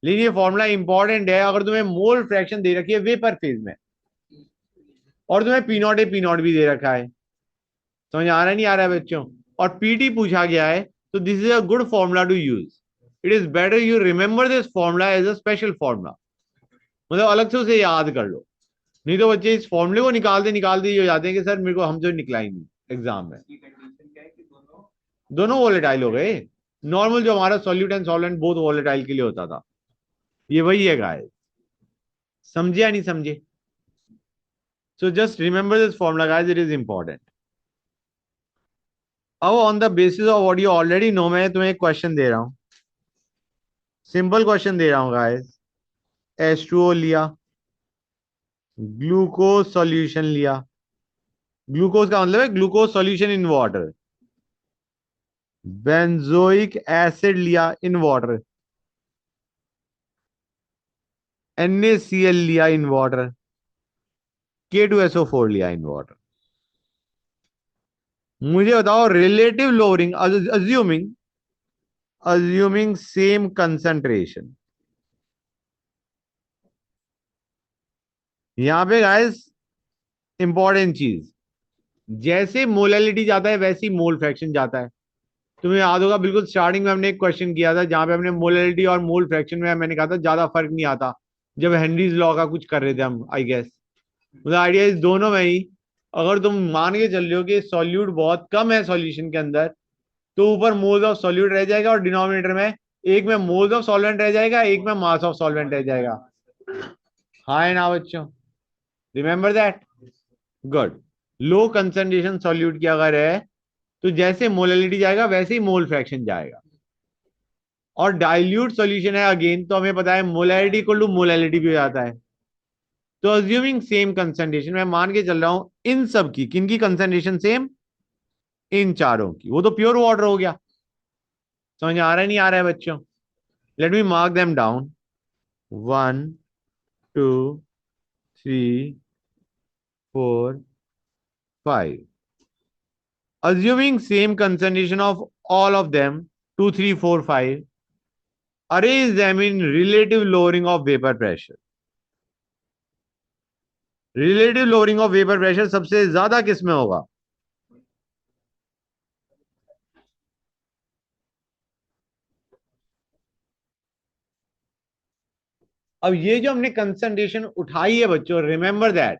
लेकिन ये फॉर्मूला इंपॉर्टेंट है अगर तुम्हें मोल फ्रैक्शन दे रखी है वेपर फेज में, और तुम्हें P naught A P not भी दे रखा है। समझ आ रहा है नहीं आ रहा है बच्चों? और पीटी पूछा गया है, तो this is a good formula to use. It is better you remember this formula as a special formula, मतलब अलग से उसे याद कर लो। नहीं तो बच्चे इस फॉर्मूले को निकालते ही हो जाते हैं कि सर मेरे को हमसे निकला ही नहीं एग्जाम में। दोनों वॉलेटाइल हो गए। नॉर्मल जो हमारा solute and solvent both volatile के लिए होता था, ये वही है गाइस। समझे या नहीं समझे? So just remember this formula guys, it is important. अब on the basis of what you already know, मैं तुम्हें एक क्वेश्चन दे रहा हूं, सिंपल क्वेश्चन दे रहा हूं गाइस। H2O लिया, ग्लूकोज सॉल्यूशन लिया, ग्लूकोज का मतलब है glucose solution in water, benzoic acid लिया इन वाटर, NaCl लिया इन वाटर, K2SO4 लिया इन वाटर। मुझे बताओ relative lowering, assuming assuming same concentration. यहां पे गाइस इंपॉर्टेंट चीज, जैसे मोलैलिटी जाता है वैसे ही मोल फ्रैक्शन जाता है। तुम्हें याद होगा बिल्कुल स्टार्टिंग में हमने एक क्वेश्चन किया था जहां पे हमने मोलैलिटी और मोल फ्रैक्शन में मैंने कहा था ज्यादा फर्क नहीं आता, जब हेनरीज लॉ का कुछ कर रहे थे हम आई गेस। मतलब आइडिया इस दोनों में ही, अगर तुम मान के चल रहे हो कि सॉल्यूट बहुत कम है सॉल्यूशन के अंदर, तो ऊपर मोल्स ऑफ सॉल्यूट रह जाएगा और डिनोमिनेटर में एक में मोल्स ऑफ सॉल्वेंट रह जाएगा, एक में मास ऑफ सॉल्वेंट रह जाएगा। हाँ है ना बच्चों? Remember that, good. Low concentration solute की अगर है तो जैसे मोलैलिटी जाएगा वैसे ही मोल फ्रैक्शन जाएगा। और डाइल्यूट सॉल्यूशन है अगेन, तो हमें पता है मोलैलिटी इक्वल टू मोलैलिटी भी हो जाता है। तो अज्यूमिंग सेम कंसंट्रेशन, मैं मान के चल रहा हूं इन सब की, किनकी कंसंट्रेशन सेम? इन चारों की। वो तो प्योर वाटर हो गया। समझ आ रहा है नहीं आ रहा है बच्चों? Let me mark them down, 1 2 3 4 5। Assuming same concentration of all of them, 2 3 4 5, arrange them in relative lowering of vapor pressure। Relative lowering of vapour pressure सबसे ज्यादा किस में होगा? अब ये जो हमने कंसंट्रेशन उठाई है बच्चों, रिमेंबर दैट,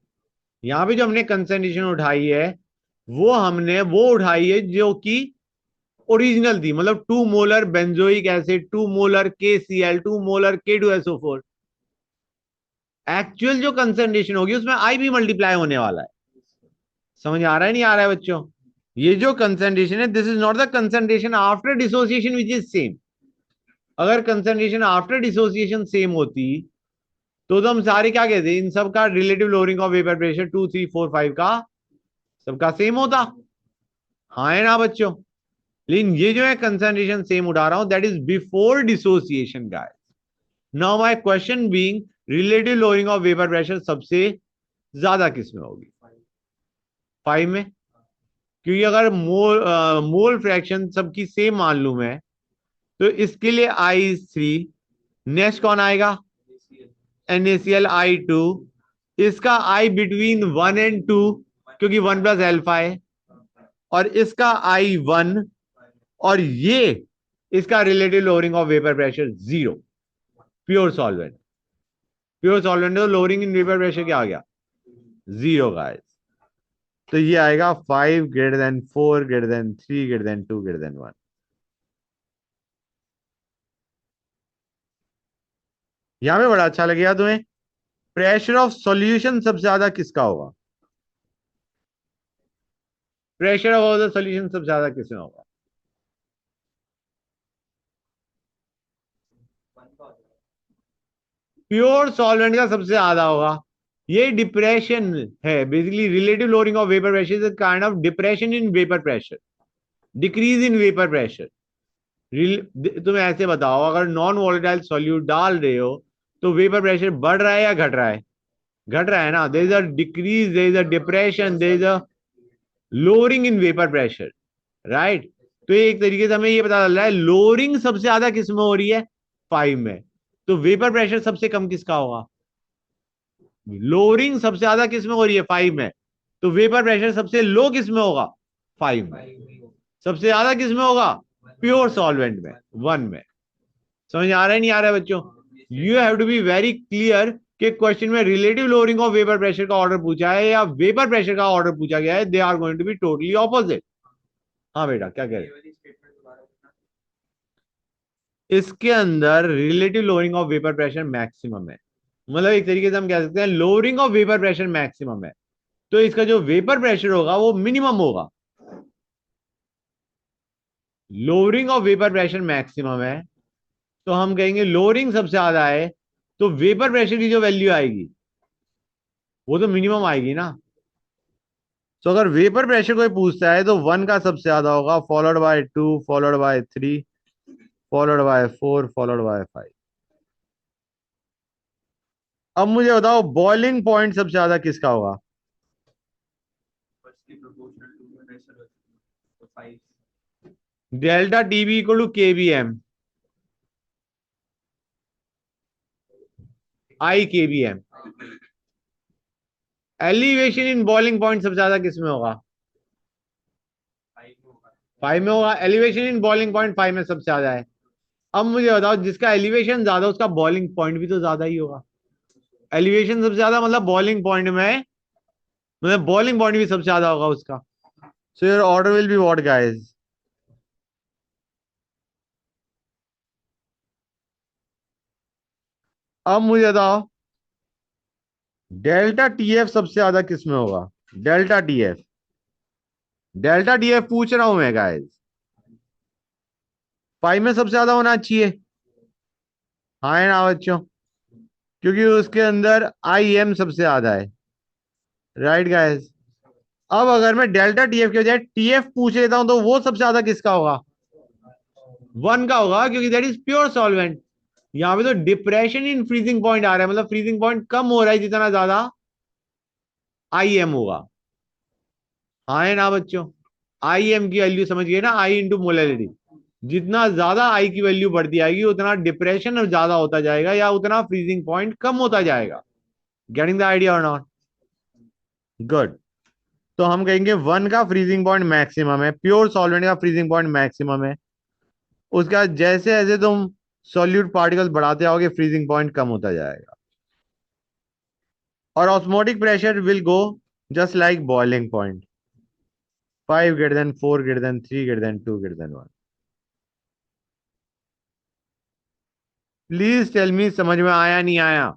यहां पे जो हमने कंसंट्रेशन उठाई है वो उठाई है जो कि ओरिजिनल थी, मतलब 2 molar benzoic acid, 2 molar KCl, 2 molar K2SO4। Actual जो कंसंट्रेशन होगी उसमें आई भी मल्टीप्लाई होने वाला है। समझ आ रहा है नहीं आ रहा है बच्चों? ये जो कंसंट्रेशन है this is not the concentration after dissociation which is same. अगर कंसंट्रेशन आफ्टर डिसोसिएशन सेम होती तो हम सारे क्या कहते, इन सब का relative lowering of vapour pressure 2 3 4 5 का सबका सेम होता। हाँ है ना बच्चों? लेकिन ये जो है कंसंट्रेशन सेम उठा रहा हूं, that is before dissociation guys. Now my question being relative lowering of vapour pressure सबसे ज्यादा किस में होगी? 5 में। क्योंकि अगर मोल फ्रैक्शन सबकी सेम मालूम है तो इसके लिए I3, नेक्स्ट कौन आएगा? NaCl I2, इसका I बिटवीन 1 and 2 क्योंकि 1 प्लस एल्फा है, और इसका I1, और ये इसका relative lowering of vapour pressure 0, pure solvent. Pure solvent तो लोअरिंग इन वेपर प्रेशर क्या आ गया? 0 गाइस। तो ये आएगा 5 greater than 4 greater than 3 greater than 2 greater than 1। यहां पे बड़ा अच्छा लगेगा तुम्हें। प्रेशर ऑफ सॉल्यूशन सबसे ज्यादा किसका होगा? प्रेशर ऑफ द सॉल्यूशन सबसे ज्यादा किसमें होगा? प्योर सॉल्वेंट का सबसे ज्यादा होगा। ये डिप्रेशन है basically, relative lowering of vapour pressure is kind of depression in vapour pressure, decrease in vapour pressure. तुम ऐसे बताओ, अगर नॉन वॉलेटाइल सॉल्यूट डाल रहे हो तो वेपर प्रेशर बढ़ रहा है या घट रहा है? घट रहा है ना। There is a decrease, there is a depression, there is a lowering in vapour pressure, right. तो एक तरीके से हमें ये पता चल रहा है लोअरिंग सबसे ज्यादा किस में हो रही है? 5 में। तो वेपर प्रेशर सबसे कम किसका होगा? लोअरिंग सबसे ज्यादा किस में हो रही है? 5 में। तो वेपर प्रेशर सबसे लो किस में होगा? 5 में। सबसे ज्यादा किस में होगा? प्योर सॉल्वेंट में, 1 में। समझ आ रहा है नहीं आ रहा है बच्चों? You have to be very clear कि क्वेश्चन में relative lowering of vapour pressure का ऑर्डर पूछा है या वेपर प्रेशर का ऑर्डर पूछा गया है, they are going to be totally opposite. हाँ बेटा क्या कह रहे? इसके अंदर relative lowering of vapour pressure maximum है, मतलब एक तरीके से हम कह सकते हैं lowering of vapour pressure maximum है। तो इसका जो वेपर प्रेशर होगा वो मिनिमम होगा। Lowering of vapour pressure maximum है, तो हम कहेंगे लोअरिंग सबसे ज्यादा है, तो वेपर प्रेशर की जो वैल्यू आएगी वो तो मिनिमम आएगी ना। तो अगर वेपर प्रेशर कोई पूछता है तो 1 का सबसे ज्यादा होगा, followed by 2, followed by 3, followed by 4, followed by 5। अब मुझे बताओ बॉइलिंग पॉइंट सबसे ज्यादा किसका होगा? Delta TB equal to KBM, i KBM. Elevation in boiling point सबसे ज्यादा किसमें होगा? 5 में होगा। एलिवेशन इन बॉइलिंग पॉइंट 5 में सबसे ज्यादा है। अब मुझे बताओ जिसका एलिवेशन ज्यादा उसका बॉइलिंग पॉइंट भी तो ज्यादा ही होगा। एलिवेशन सबसे ज्यादा मतलब बॉइलिंग पॉइंट में, मतलब बॉइलिंग पॉइंट भी सबसे ज्यादा होगा उसका। So your order will be what guys? अब मुझे बताओ डेल्टा टीएफ सबसे ज्यादा किसमें होगा? डेल्टा टीएफ, डेल्टा टीएफ पूछ रहा हूं मैं गाइस। 5 में सबसे ज्यादा होना चाहिए, हाँ है ना बच्चों? क्योंकि उसके अंदर आई एम सबसे ज्यादा है, राइट गाइस। अब अगर मैं डेल्टा टीएफ के बजाय टीएफ पूछ लेता हूं तो वो सबसे ज्यादा किसका होगा? 1 का होगा, क्योंकि दैट इज प्योर सॉल्वेंट। यहां पे तो डिप्रेशन इन फ्रीजिंग पॉइंट आ रहा है, मतलब फ्रीजिंग पॉइंट कम हो रहा है जितना ज्यादा आई एम होगा, हाँ है ना बच्चों? आई एम की वैल्यू समझ गए ना, आई इंटू मोलैलिटी। जितना ज्यादा आई की वैल्यू बढ़ती जाएगी उतना डिप्रेशन ज्यादा होता जाएगा या उतना फ्रीजिंग पॉइंट कम होता जाएगा। गेटिंग द आइडिया और नॉट? गुड। तो हम कहेंगे 1 का फ्रीजिंग पॉइंट मैक्सिमम है, प्योर सॉल्वेंट का फ्रीजिंग पॉइंट मैक्सिमम है। उसका जैसे जैसे तुम सॉल्यूट पार्टिकल्स बढ़ाते आओगे फ्रीजिंग पॉइंट कम होता जाएगा, और osmotic pressure will go just like boiling point, 5 greater than 4 greater than 3 greater than 2 greater than 1। Please tell me समझ में आया नहीं आया?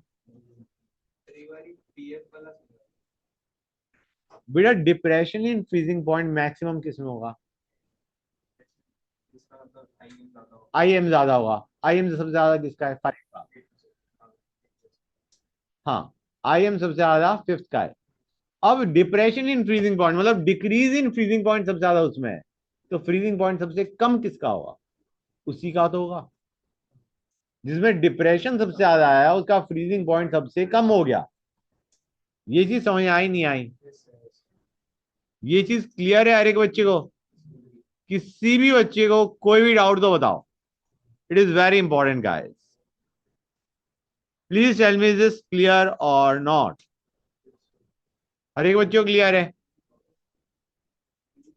बेटा depression in freezing point maximum किसमें होगा? आई एम ज्यादा होगा। आई एम सबसे ज्यादा किसका है? 5 का। हाँ, आई एम सबसे ज्यादा 5th का है। अब डिप्रेशन इन फ्रीजिंग पॉइंट मतलब डिक्रीज इन फ्रीजिंग पॉइंट सबसे ज्यादा उसमें है, तो फ्रीजिंग पॉइंट सबसे कम किसका होगा? उसी का तो होगा। जिसमें डिप्रेशन सबसे ज्यादा आया उसका फ्रीजिंग पॉइंट सबसे कम हो गया। ये चीज समझ आई नहीं आई? ये चीज क्लियर है हर एक बच्चे को? किसी भी बच्चे को कोई भी डाउट तो बताओ, it is very important guys. Please tell me is this clear और नॉट? हर एक बच्चों क्लियर है?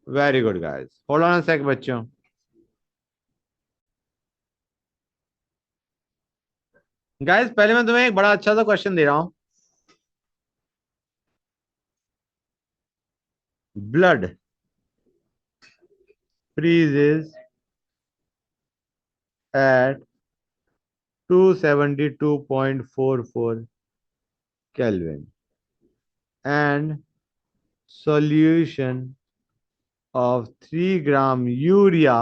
Very good guys, hold on a sec बच्चों। गाइस पहले मैं तुम्हें एक बड़ा अच्छा सा क्वेश्चन दे रहा हूं। Blood freezes at 272.44 Kelvin and solution of 3 gram urea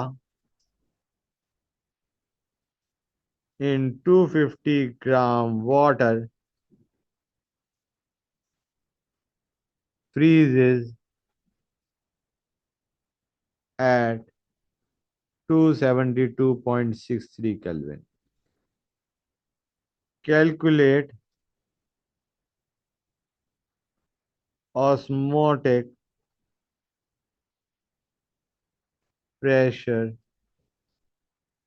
in 250 gram water freezes at 272.63 Kelvin. Calculate osmotic pressure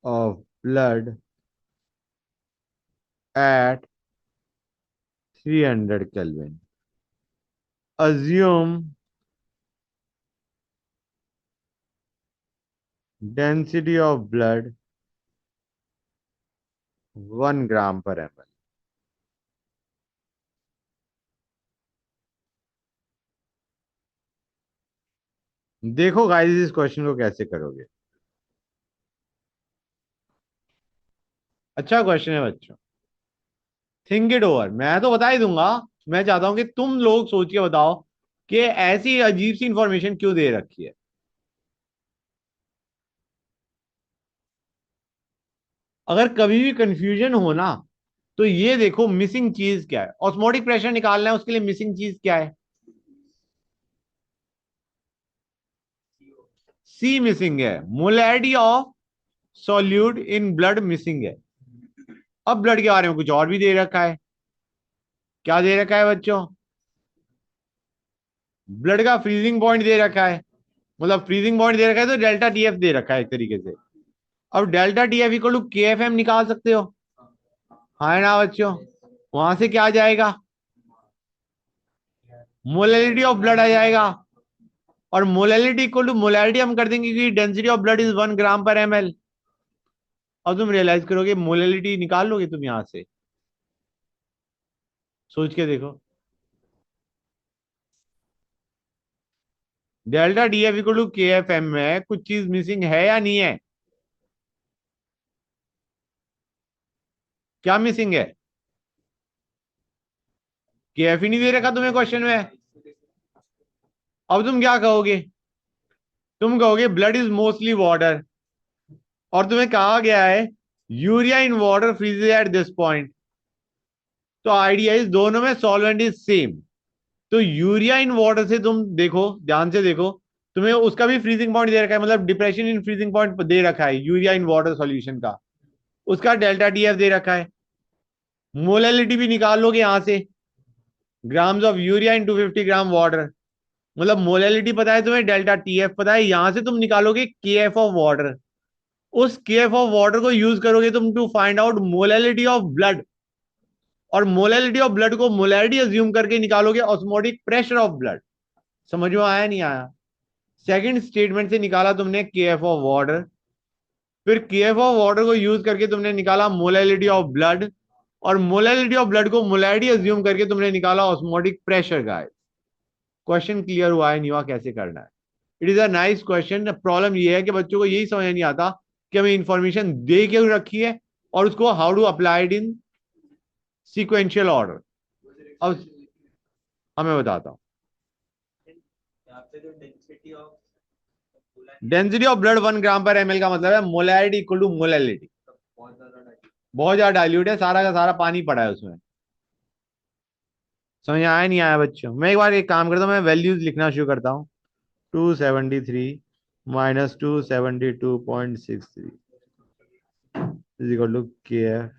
of blood at 300 Kelvin. Assume density of blood 1 gram per ml. देखो गाइस इस क्वेश्चन को कैसे करोगे। अच्छा क्वेश्चन है बच्चों, थिंक इट ओवर। मैं तो बता ही दूंगा, मैं चाहता हूं कि तुम लोग सोच के बताओ कि ऐसी अजीब सी इंफॉर्मेशन क्यों दे रखी है। अगर कभी भी कंफ्यूजन हो ना, तो ये देखो मिसिंग चीज क्या है। ऑस्मोटिक प्रेशर निकालना है, उसके लिए मिसिंग चीज क्या है? सी मिसिंग है, molarity of solute in blood missing है। अब ब्लड के बारे में कुछ और भी दे रखा है। क्या दे रखा है बच्चों? ब्लड का फ्रीजिंग पॉइंट दे रखा है। मतलब फ्रीजिंग पॉइंट दे रखा है तो डेल्टा टीएफ दे रखा है एक तरीके से। अब delta TF equal to K F M निकाल सकते हो, हाँ ना बच्चों? वहां से क्या आ जाएगा? मोलैलिटी ऑफ ब्लड आ जाएगा। और मोलैलिटी इक्वल टू मोलैलिटी हम कर देंगे कि density of blood is 1 gram per ML. और तुम रियलाइज करोगे मोलैलिटी निकाल लोगे तुम यहां से। सोच के देखो, delta D F equal to K F M में कुछ चीज मिसिंग है या नहीं है? क्या मिसिंग है? के एफ ही नहीं दे रखा तुम्हें क्वेश्चन में। अब तुम क्या कहोगे? तुम कहोगे ब्लड इज मोस्टली वाटर, और तुम्हें कहा गया है urea in water फ्रीजेज at this point. तो आइडिया इज दोनों में सॉल्वेंट इज सेम। तो यूरिया इन वाटर से तुम देखो, ध्यान से देखो, तुम्हें उसका भी फ्रीजिंग पॉइंट दे रखा है, मतलब डिप्रेशन इन फ्रीजिंग पॉइंट दे रखा है यूरिया इन वाटर सॉल्यूशन का। उसका डेल्टा टीएफ दे रखा है। मोलैलिटी भी निकाल लोगे यहां से, grams of urea in 250 gram water. मतलब मोलैलिटी पता है तुम्हें, डेल्टा टीएफ पता है, यहां से तुम निकालोगे के एफ ऑफ वाटर। उस के एफ ऑफ वाटर को यूज करोगे तुम to find out molality of blood. और मोलैलिटी ऑफ ब्लड को मोलैरिटी अज्यूम करके निकालोगे ऑस्मोटिक प्रेशर ऑफ ब्लड। समझ में आया नहीं आया? सेकंड स्टेटमेंट से निकाला तुमने के एफ ऑफ वाटर, फिर के एफ ऑफ वाटर को यूज करके तुमने निकाला मोलैलिटी ऑफ ब्लड, और मोलैलिटी ऑफ ब्लड को मोलैरिटी अज्यूम करके तुमने निकाला ऑस्मोटिक प्रेशर का। क्वेश्चन क्लियर हुआ है नहीं हुआ, कैसे करना है? It is a nice question. Problem ये है कि बच्चों को यही समझ नहीं आता कि हमें इंफॉर्मेशन दे क्यों रखी है और उसको how to apply it in sequential order. अब हमें बताता हूं। यहाँ पे जो density of density of blood 1 gram per ml का मतलब है मोलैरिटी इक्वल टू मोलैलिटी। बहुत ज्यादा डाइल्यूट। बहुत ज्यादा डाइल्यूट है, सारा का सारा पानी पड़ा है उसमें। समझ आया नहीं आया बच्चों? मैं एक बार एक काम करता हूँ, मैं वैल्यूज लिखना शुरू करता हूँ। 273 minus 272.63 is equal to K F.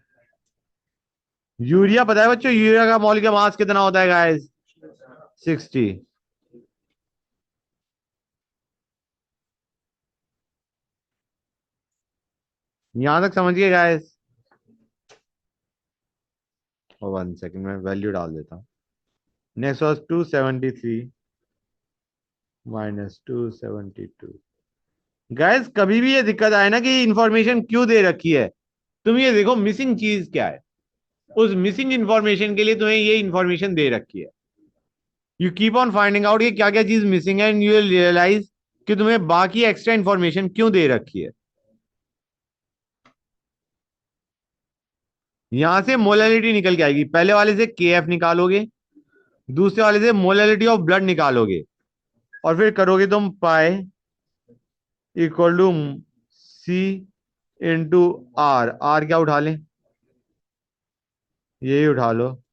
Urea पता है बच्चों, यूरिया का मॉलिक्यूलर मास कितना होता है गाइस? 60। यहां तक समझिए गाइस। और 1 सेकेंड में वैल्यू डाल देता हूँ। Next was 273 minus 272। गैस कभी भी ये दिक्कत आए ना कि इंफॉर्मेशन क्यों दे रखी है, तुम ये देखो मिसिंग चीज क्या है। उस मिसिंग इंफॉर्मेशन के लिए तुम्हें ये इंफॉर्मेशन दे रखी है। You keep on finding out कि क्या क्या चीज मिसिंग है एंड यू विल रियलाइज कि तुम्हें बाकी एक्स्ट्रा इंफॉर्मेशन क्यों दे रखी है। यहां से मोलैलिटी निकल के आएगी, पहले वाले से के एफ निकालोगे, दूसरे वाले से मोलैलिटी ऑफ ब्लड निकालोगे, और फिर करोगे तुम pi equal to C into R. R क्या उठा लें, यही उठा लो,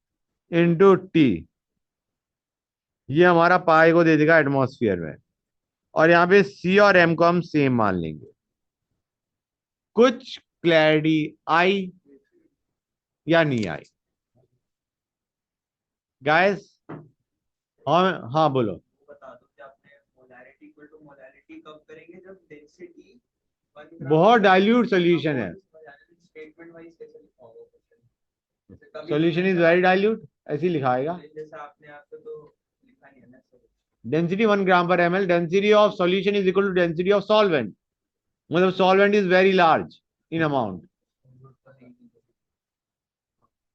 इंटू टी। ये हमारा पाए को दे देगा एटमॉस्फेयर में, और यहाँ पे सी और एम को हम सेम मान लेंगे। कुछ क्लैरिटी आई या नहीं आई गाइस? हाँ हाँ बोलो। बता दो कि आपने मोलैरिटी इक्वल टू मोलैरिटी कब करेंगे, जब डेंसिटी 1 बहुत ग्राम डाइल्यूट सोल्यूशन है। स्टेटमेंट वाइज कैसे लिखा होगा question? Solution is very dilute, ऐसे ही लिखाएगा। जैसे आपने आपको तो लिखा नहीं है ना sir. Density 1 gram, density of solution is equal to density of solvent, मतलब solvent is very large in amount.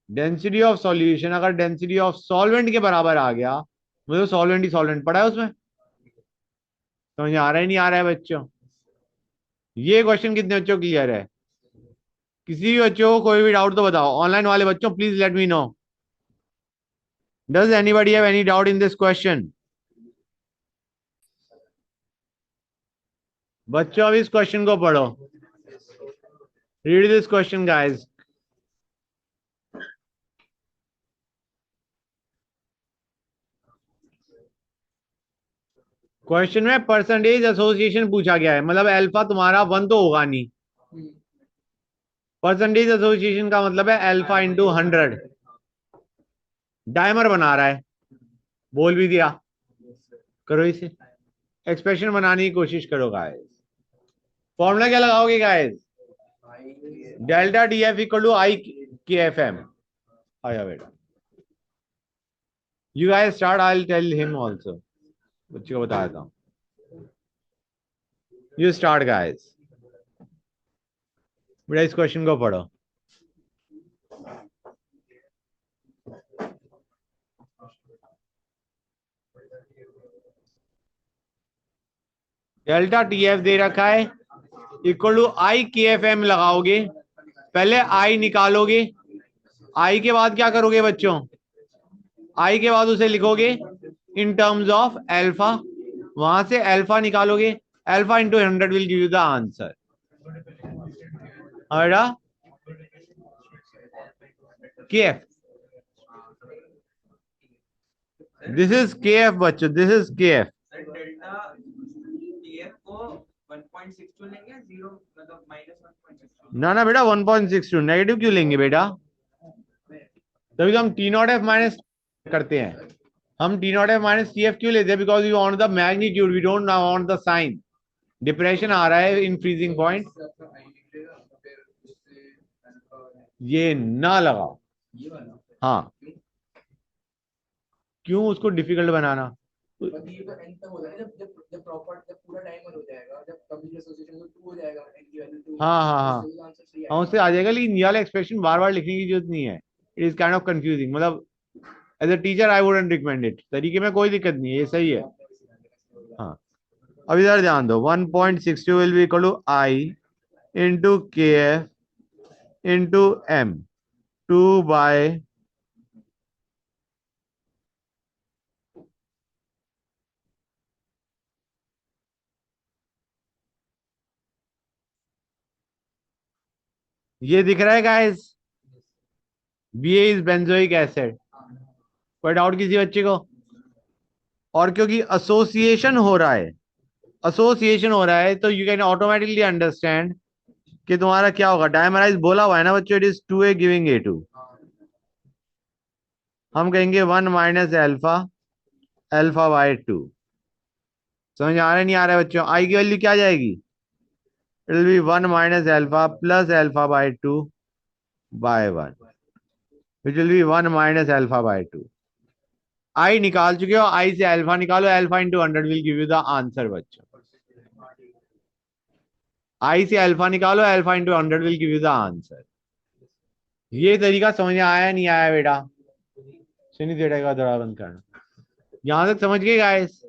Density of solution अगर डेंसिटी ऑफ सॉल्वेंट के बराबर आ गया, मतलब सॉल्वेंट ही सॉल्वेंट पड़ा है उसमें। समझ आ रहा है नहीं आ रहा है बच्चों? ये क्वेश्चन कितने बच्चों क्लियर है? किसी भी बच्चों को कोई भी डाउट तो बताओ, ऑनलाइन वाले बच्चों please let me no. Does anybody have any doubt in this question? बच्चों अब इस क्वेश्चन को पढ़ो, read this question guys. Question में परसेंटेज एसोसिएशन पूछा गया है, मतलब अल्फा तुम्हारा 1 तो होगा नहीं। परसेंटेज एसोसिएशन का मतलब है अल्फा इंटू 100। डायमर बना रहा है, बोल भी दिया। करो इसे, एक्सप्रेशन बनाने की कोशिश करो गाइस। फॉर्मूला क्या लगाओगे guys? Delta D F equal to I K F M. आया बेटा, you guys start, I will tell him also. बच्चे को बता देता हूँ, यू स्टार्ट गाइस। बेटा इस क्वेश्चन को पढ़ो। डेल्टा टी एफ दे रखा है equal to I K F M लगाओगे, पहले आई निकालोगे, आई के बाद क्या करोगे बच्चों? आई के बाद उसे लिखोगे इन टर्म्स ऑफ अल्फा, वहां से अल्फा निकालोगे, alpha into 100 will give you the answer. बेटा के एफ, दिस इज के एफ बच्चों, दिस इज के एफ। डेल्टा टीएफ को 1.62 लेंगे, 0 मतलब -1.62? ना ना बेटा 1.62 नेगेटिव क्यों लेंगे बेटा? तभी तो हम टी नॉट एफ माइनस करते हैं। हम T not F minus T F क्यों लेते हैं? Because we want the magnitude, we don't want the sign. Depression आ रहा है इन फ्रीजिंग पॉइंट, ये ना लगाओ। हाँ, क्यों उसको डिफिकल्ट बनाना? हाँ हाँ हाँ हाँ, उससे आ जाएगा, लेकिन ये वाला एक्सप्रेशन बार बार लिखने की जरूरत नहीं है। It is kind of confusing, मतलब as a teacher I wouldn't recommend it. तरीके में कोई दिक्कत नहीं है, ये सही है। हाँ, अब इधर ध्यान दो, 1.62 will be equal to I into K F into M, 2/, ये दिख रहा है guys? BA is benzoic acid. कोई डाउट किसी बच्चे को? और क्योंकि एसोसिएशन हो रहा है, एसोसिएशन हो रहा है, तो यू कैन ऑटोमेटिकली अंडरस्टैंड कि तुम्हारा क्या होगा। डायमराइज बोला हुआ है ना बच्चों, it is 2A giving A2। हम कहेंगे 1 माइनस अल्फा, अल्फा/2। समझ आ रहा है नहीं आ रहा है बच्चों? आई की वैल्यू क्या आ जाएगी? It will be 1 minus alpha plus alpha, which will be 1 minus alpha by 2। I निकाल चुके हो, आई से अल्फा निकालो, alpha into 100 will give you the answer बच्चों। आई से अल्फा निकालो, alpha into 100 will give you the answer. ये तरीका समझ में आया नहीं आया बेटा? सुनी देने का दौड़ा बंद करना। यहां तक समझ गए गाइस?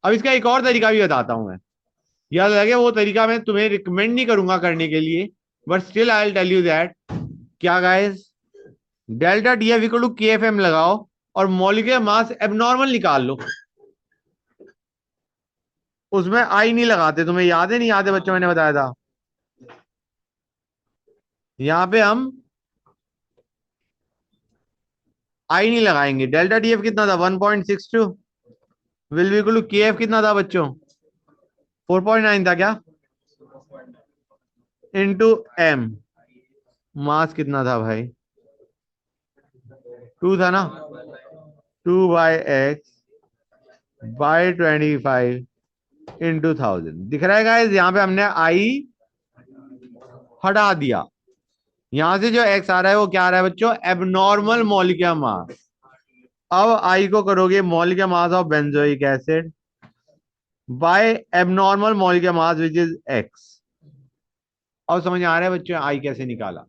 अब इसका एक और तरीका भी बताता हूं मैं। याद लगे वो तरीका मैं तुम्हें रिकमेंड नहीं करूंगा करने के लिए, but still I will tell you that. क्या guys? Delta D F equal to K F M लगाओ और मॉलिक्यूलर मास एबनॉर्मल निकाल लो। उसमें आई नहीं लगाते, तुम्हें याद है नहीं याद है बच्चों? मैंने बताया था यहां पे हम आई नहीं लगाएंगे। डेल्टा डी एफ कितना था? 1.62 will be equal to K F कितना था बच्चों? 4.9 था क्या? Into M. मास कितना था भाई? 2 था ना? 2/x/25 इंटू 1000 दिख रहा है गाइस? यहाँ पे हमने आई हटा दिया। यहां से जो एक्स आ रहा है वो क्या आ रहा है बच्चों? Abnormal molecular mass. अब आई को करोगे molecular mass of benzoic acid by abnormal molecular mass which is x. अब समझ आ रहा है बच्चों आई कैसे निकाला?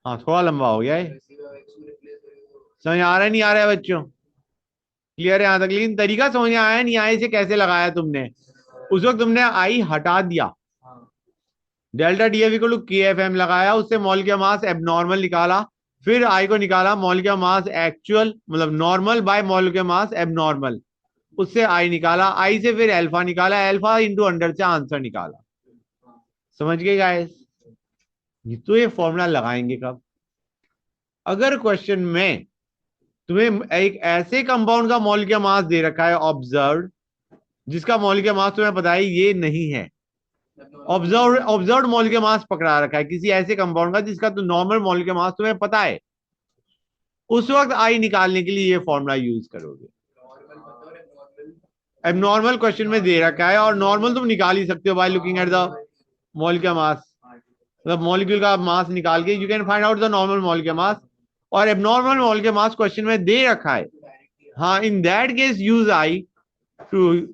हाँ थोड़ा लंबा हो गया है। समझ आ रहा है नहीं आ रहा है बच्चों? क्लियर है यहां तक? लेकिन तरीका समझ में आया नहीं आया? इसे कैसे लगाया तुमने? उस वक्त तुमने आई हटा दिया, delta D F equal to K F M लगाया, उससे मॉलिक्यूलर मास एबनॉर्मल निकाला, फिर आई को निकाला मॉलिक्यूलर मास एक्चुअल मतलब normal by molecular mass abnormal, उससे आई निकाला, आई से फिर अल्फा निकाला, अल्फा इंटू 100 से आंसर निकाला। समझ गए गाइस? तो ये फॉर्मूला लगाएंगे कब? अगर क्वेश्चन में तुम्हें एक ऐसे कंपाउंड का मॉलिक्यूलर मास दे रखा है ऑब्जर्व, जिसका मॉलिक्यूलर मास तुम्हें पता है ये नहीं है, ऑब्जर्व मॉलिक्यूलर मास पकड़ा रखा है किसी ऐसे कंपाउंड का जिसका तो नॉर्मल मॉलिक्यूलर मास तुम्हें पता है, उस वक्त आई निकालने के लिए ये फॉर्मूला यूज करोगे। एबनॉर्मल क्वेश्चन में दे रखा है और नॉर्मल तुम निकाल ही सकते हो by looking at the molecular मास, मतलब मॉलिक्यूल का मास निकाल के you can find out the normal molecular मास। और एबनॉर्मल मॉलिक्यूलर मास क्वेश्चन में दे रखा है, हाँ in that case use I two,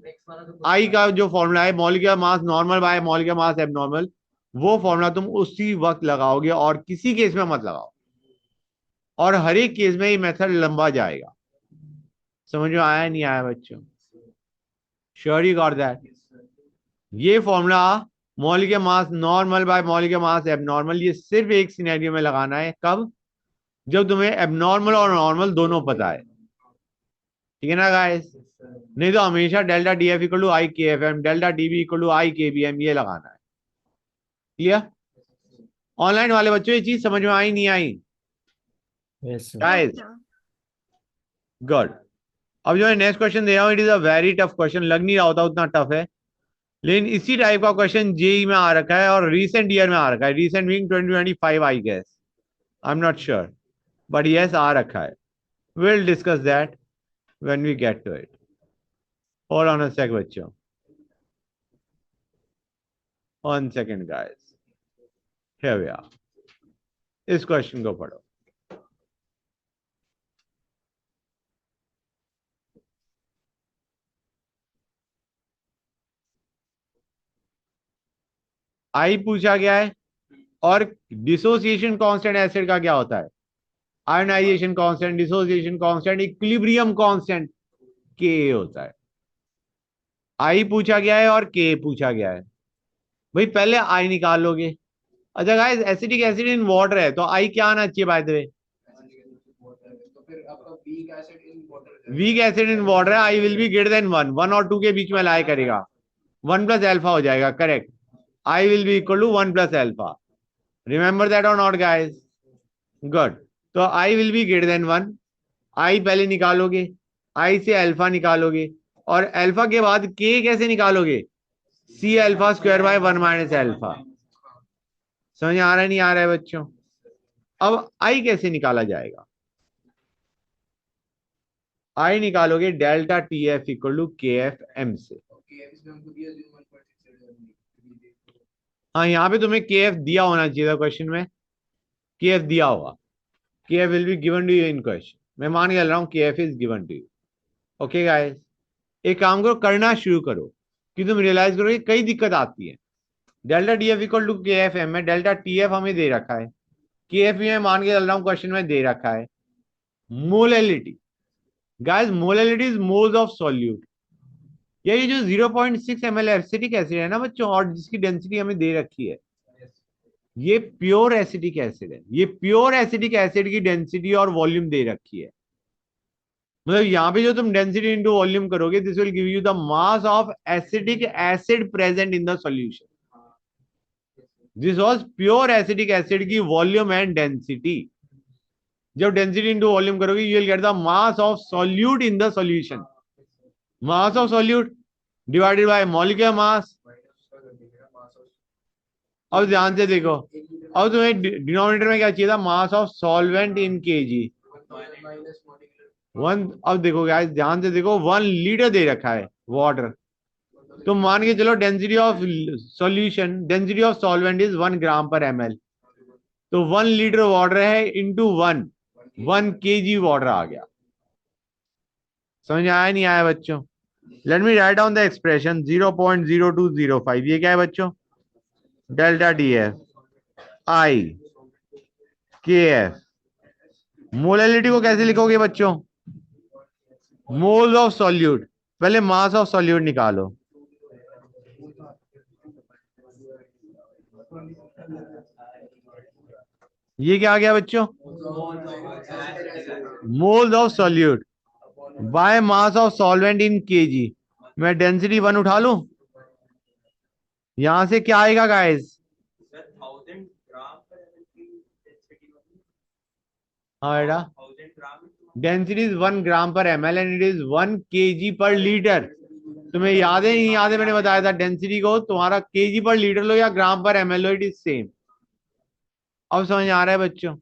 I का जो फॉर्मूला है molecular mass normal by molecular mass abnormal, वो फॉर्मूला तुम उसी वक्त लगाओगे और किसी केस में मत लगाओ, और हर एक केस में ये मेथड लंबा जाएगा। समझ में आया नहीं आया बच्चों? Sure you got that? ये formula molecular mass normal by molecular mass abnormal, ये सिर्फ एक सिनेरियो में लगाना है। कब? जब तुम्हें एबनॉर्मल और नॉर्मल दोनों पता है। ठीक है ना गाइस? नहीं तो हमेशा delta D F equal to I K F M, delta D B equal to I K B M, ये लगाना है। क्लियर? ऑनलाइन वाले बच्चों ये चीज समझ में आई नहीं आई गाइस? गुड। अब जो है नेक्स्ट क्वेश्चन दे रहा हूं, it is a very tough question, लग नहीं रहा होता उतना टफ है, लेकिन इसी टाइप का क्वेश्चन जेई में आ रखा है और रिसेंट ईयर में आ रखा है, recent mean 2025 I guess, I am not sure, but yes आ रखा है। Will discuss that when we get to it. Hold on a sec बच्चों, 1 second guys, here we are. इस क्वेश्चन को पढ़ो। आई पूछा गया है और डिसोसिएशन कांस्टेंट एसिड का क्या होता है? Ionization constant, dissociation constant, equilibrium constant के होता है। आई पूछा गया है और के पूछा गया है। भाई पहले आई निकाल लोगे। अच्छा guys, acidic acid in water है तो आई क्या आना चाहिए by the way? Weak acid in water है, I will be greater than 1, 1 और 2 के बीच में लाई करेगा, 1 प्लस एल्फा हो जाएगा, correct. I will be equal to 1 plus alpha, remember that or not guys? Good. तो आई will be greater than 1, I पहले निकालोगे, आई से अल्फा निकालोगे, और अल्फा के बाद के कैसे निकालोगे? C alpha square by 1 minus alpha. समझ आ रहा है नहीं आ रहा है बच्चों? अब आई कैसे निकाला जाएगा? आई निकालोगे delta T F equal to K F M से। हाँ यहाँ पे तुम्हें के एफ दिया होना चाहिए था क्वेश्चन में, के एफ दिया होगा। KF will be given to you in question. मैं मान के चल रहा हूँ KF is given to you. Okay guys, एक काम करो, करना शुरू करो कि तुम रियलाइज करो कि कई दिक्कत आती है। Delta TF equal to KF है, मैं डेल्टा TF हमें दे रखा है, KF भी मैं मान के चल रहा हूँ क्वेश्चन में दे रखा है। Molality guys, molality is moles of solute. ये जो 0.6 ml एसिटिक एसिड है ना बच्चों, और जिसकी डेंसिटी हमें दे रखी है, ये प्योर एसिटिक एसिड है। ये प्योर एसिटिक एसिड की डेंसिटी और वॉल्यूम दे रखी है। मतलब यहाँ पे जो तुम डेंसिटी इनटू वॉल्यूम करोगे, this will give you the mass of acetic acid present in the solution. This was pure acetic acid की वॉल्यूम एंड डेंसिटी। जब डेंसिटी इनटू वॉल्यूम करोगे, you will get the mass of solute in the solution. Mass of solute divided by molecular मास। अब ध्यान से देखो, अब तुम्हें डिनोमिनेटर में क्या चाहिए था? Mass of solvent in KG. One, अब देखो गाइस ध्यान से देखो, 1 लीटर दे रखा है वाटर। तो मान के चलो density of solution, density of solvent is 1 gram पर ml। तो 1 लीटर वाटर है इंटू 1 kg वाटर आ गया। समझ आया नहीं आया बच्चों? Let me write down the expression 0.0205। ये क्या है बच्चों? डेल्टा TF आई KF। मोलैलिटी को कैसे लिखोगे बच्चों? Moles of solute. पहले मास ऑफ सॉल्यूट निकालो। ये क्या आ गया बच्चों? Moles of solute by mass of solvent in KG. मैं डेंसिटी 1 उठा लूं, यहां से क्या आएगा गाइस? हाँ बेटा, डेंसिटी इज 1 ग्राम पर ml and it is 1 kg पर लीटर। तुम्हें याद है नहीं याद है? मैंने बताया था डेंसिटी को तुम्हारा kg पर लीटर लो या ग्राम पर ml low, it is same. अब समझ आ रहा है बच्चों?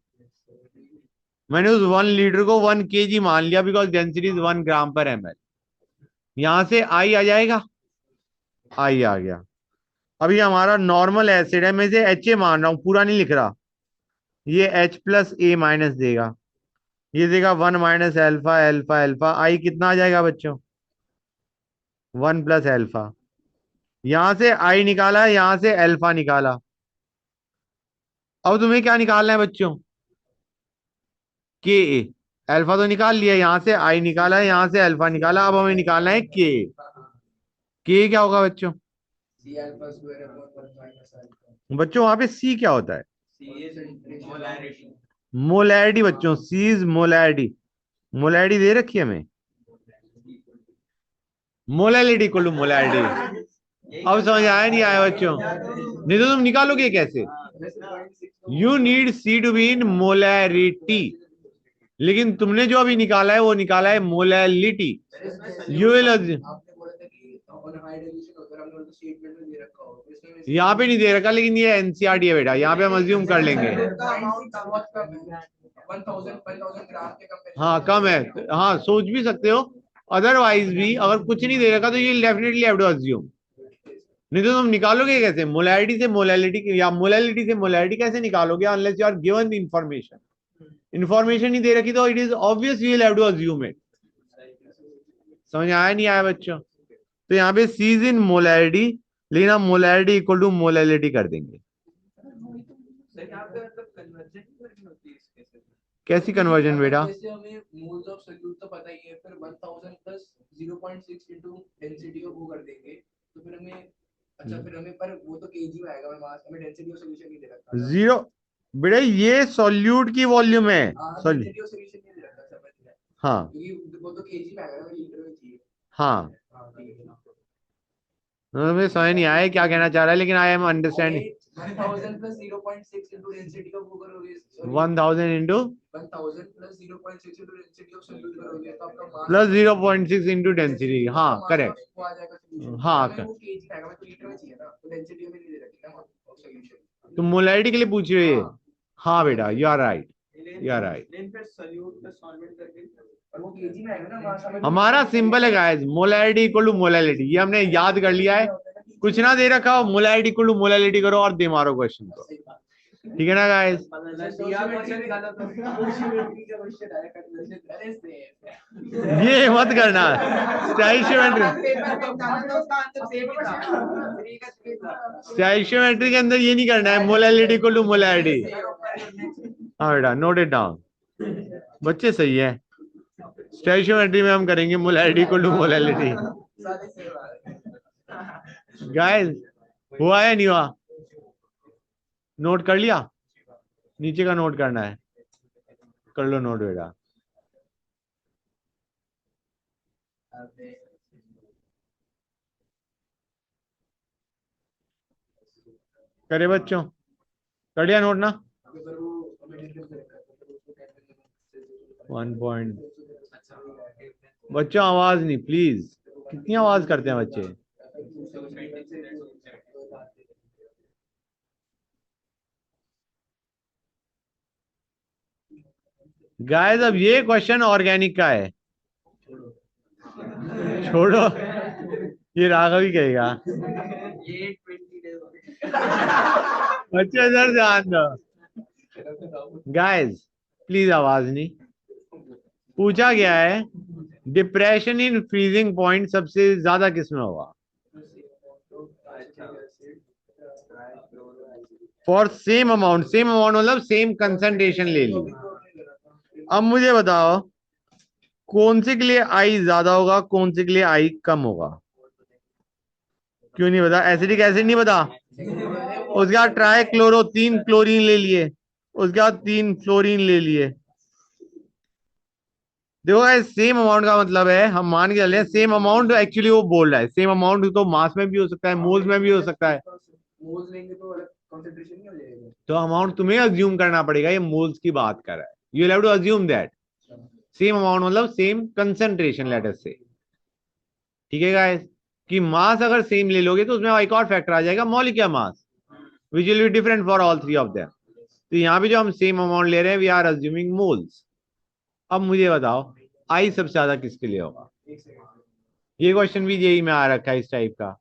मैंने उस 1 लीटर को 1 kg मान लिया बिकॉज डेंसिटी इज 1 ग्राम पर ml। यहां से आई आ जाएगा, आई आ गया। अभी हमारा नॉर्मल एसिड है, मैं इसे HA मान रहा हूं, पूरा नहीं लिख रहा। ये H+A माइनस देगा, ये देगा 1 माइनस एल्फा एल्फा एल्फा। आई कितना आ जाएगा बच्चों? 1 प्लस एल्फा। यहां से आई निकाला है, यहां से एल्फा निकाला। अब तुम्हें क्या निकालना है बच्चों? के। एल्फा तो निकाल लिया, यहां से आई निकाला है, यहां से एल्फा निकाला। अब हमें निकालना है के। के क्या होगा बच्चों? बच्चों वहां पे सी क्या होता है? मोलैरिटी बच्चों, सी इज मोलैरिटी। मोलैरिटी दे रखी है हमें, मोलैलिटी को मोलैरिटी। अब समझ आया नहीं आया बच्चों? नहीं तो तुम निकालोगे कैसे? You need C to be in molarity, लेकिन तुमने जो अभी निकाला है वो निकाला है मोलैलिटी। यू विल, यहाँ पे नहीं दे रखा, लेकिन ये एनसीईआरटी है बेटा, यहाँ पे हम अज्यूम कर लेंगे। हाँ कम है, हाँ सोच भी सकते हो। अदरवाइज भी अगर कुछ नहीं दे रखा तो ये डेफिनेटली हैव टू अज्यूम। नहीं तो तुम निकालोगे कैसे? मोलैरिटी से मोलैलिटी या मोलैलिटी से मोलैरिटी कैसे निकालोगे unless you are given the information. Information नहीं दे रखी तो it is obvious we will have to assume it. समझ आया नहीं आया बच्चों? तो यहाँ पे सी इज इन मोलैरिटी, लेकिन हम मोलैरिटी इक्वल टू मोलैलिटी कर देंगे। कैसी कन्वर्जन बेटा? जैसे हमें मोल्स ऑफ सॉल्यूट तो पता ही है, फिर 1000 प्लस 0.6 इनटू डेंसिटी ऑफ वो कर देंगे, तो फिर हमें अच्छा फिर हमें पर वो तो केजी में आएगा, हमें डेंसिटी ऑफ सॉल्यूशन नहीं दे रखा। जीरो बेटा, ये सॉल्यूट की वॉल्यूम है। डेंसिटी ऑफ सॉल्यूशन नहीं दे रखा, समझ गया? हाँ क्योंकि वो तो केजी में आएगा ना, लीटर में चाहिए। हाँ, मुझे समझ नहीं आया क्या कहना चाह रहा है, लेकिन I am understanding. 1000 plus 0.6 into density of वो करोगे, 1000 into 1000 plus 0.6 into density of solute करोगे तो आपका मास प्लस 0.6 इंटू डेंसिटी। हाँ करेक्ट, वो आ जाएगा सॉल्यूशन। हाँ वो केजी में आएगा, मैं तो लीटर में चाहिए ना, तो डेंसिटी में नहीं दे रखी ना ऑफ सॉल्यूशन। तुम मोलैरिटी के लिए पूछ रहे हो? हाँ बेटा, you are right, you are right. हमारा सिंपल है guys, molarity equal to molality, ये हमने याद कर लिया है। कुछ ना दे रखा हो, मोलैरिटी इक्वल टू मोलैलिटी करो और दे मारो क्वेश्चन को। ठीक है ना गाइस? ये मत करना, स्टोइशियोमेट्री के अंदर ये नहीं करना है, मोलैलिटी इक्वल टू मोलैलिटी। हाँ बेटा, नोट इट डाउन। बच्चे सही है, स्टोइशियोमेट्री में हम करेंगे molality equal to molality. Guys, हुआ या नहीं हुआ? नोट कर लिया? नीचे का नोट करना है, कर लो नोट बेटा। करे बच्चों, कर लिया नोट ना? 1 पॉइंट। बच्चों आवाज नहीं प्लीज, कितनी आवाज करते हैं बच्चे। गाइस अब ये क्वेश्चन ऑर्गेनिक का है, छोड़ो, ये राघव ही कहेगा। बच्चे इधर ध्यान दो। गाइस प्लीज आवाज नहीं। पूछा गया है डिप्रेशन इन फ्रीजिंग पॉइंट सबसे ज्यादा किसमें होगा? For same amount, same amount मतलब सेम कंसंट्रेशन ले ली। अब मुझे बताओ कौन से के लिए आई ज्यादा होगा, कौन से के लिए आई कम होगा? क्यों नहीं बता? एसिडिक एसिड नहीं बता? उसके बाद ट्राई क्लोरो, 3 क्लोरीन ले लिए, उसके बाद 3 फ्लोरीन ले लिए। देखो सेम अमाउंट का मतलब है, हम मान के चले सेम अमाउंट, एक्चुअली वो बोल रहा है सेम अमाउंट तो मास में भी हो सकता है, मोल्स में भी हो सकता है। मोल्स लेंगे तो अलग कंसंट्रेशन नहीं हो जाएगा, तो अमाउंट तुम्हें अज्यूम करना पड़ेगा, ये मोल्स की बात कर रहा है। You have to assume that same amount मतलब same concentration, let us say. ठीक है गाइस, कि मास अगर सेम ले लोगे तो उसमें एक और फैक्टर आ जाएगा, molecular mass, which will be different for all 3 of them. तो यहाँ पे जो हम सेम अमाउंट ले रहे हैं, वी आर अज्यूमिंग मोल्स। अब मुझे बताओ आई सबसे ज्यादा किसके लिए होगा? ये क्वेश्चन भी जेई में आ रखा है इस टाइप का।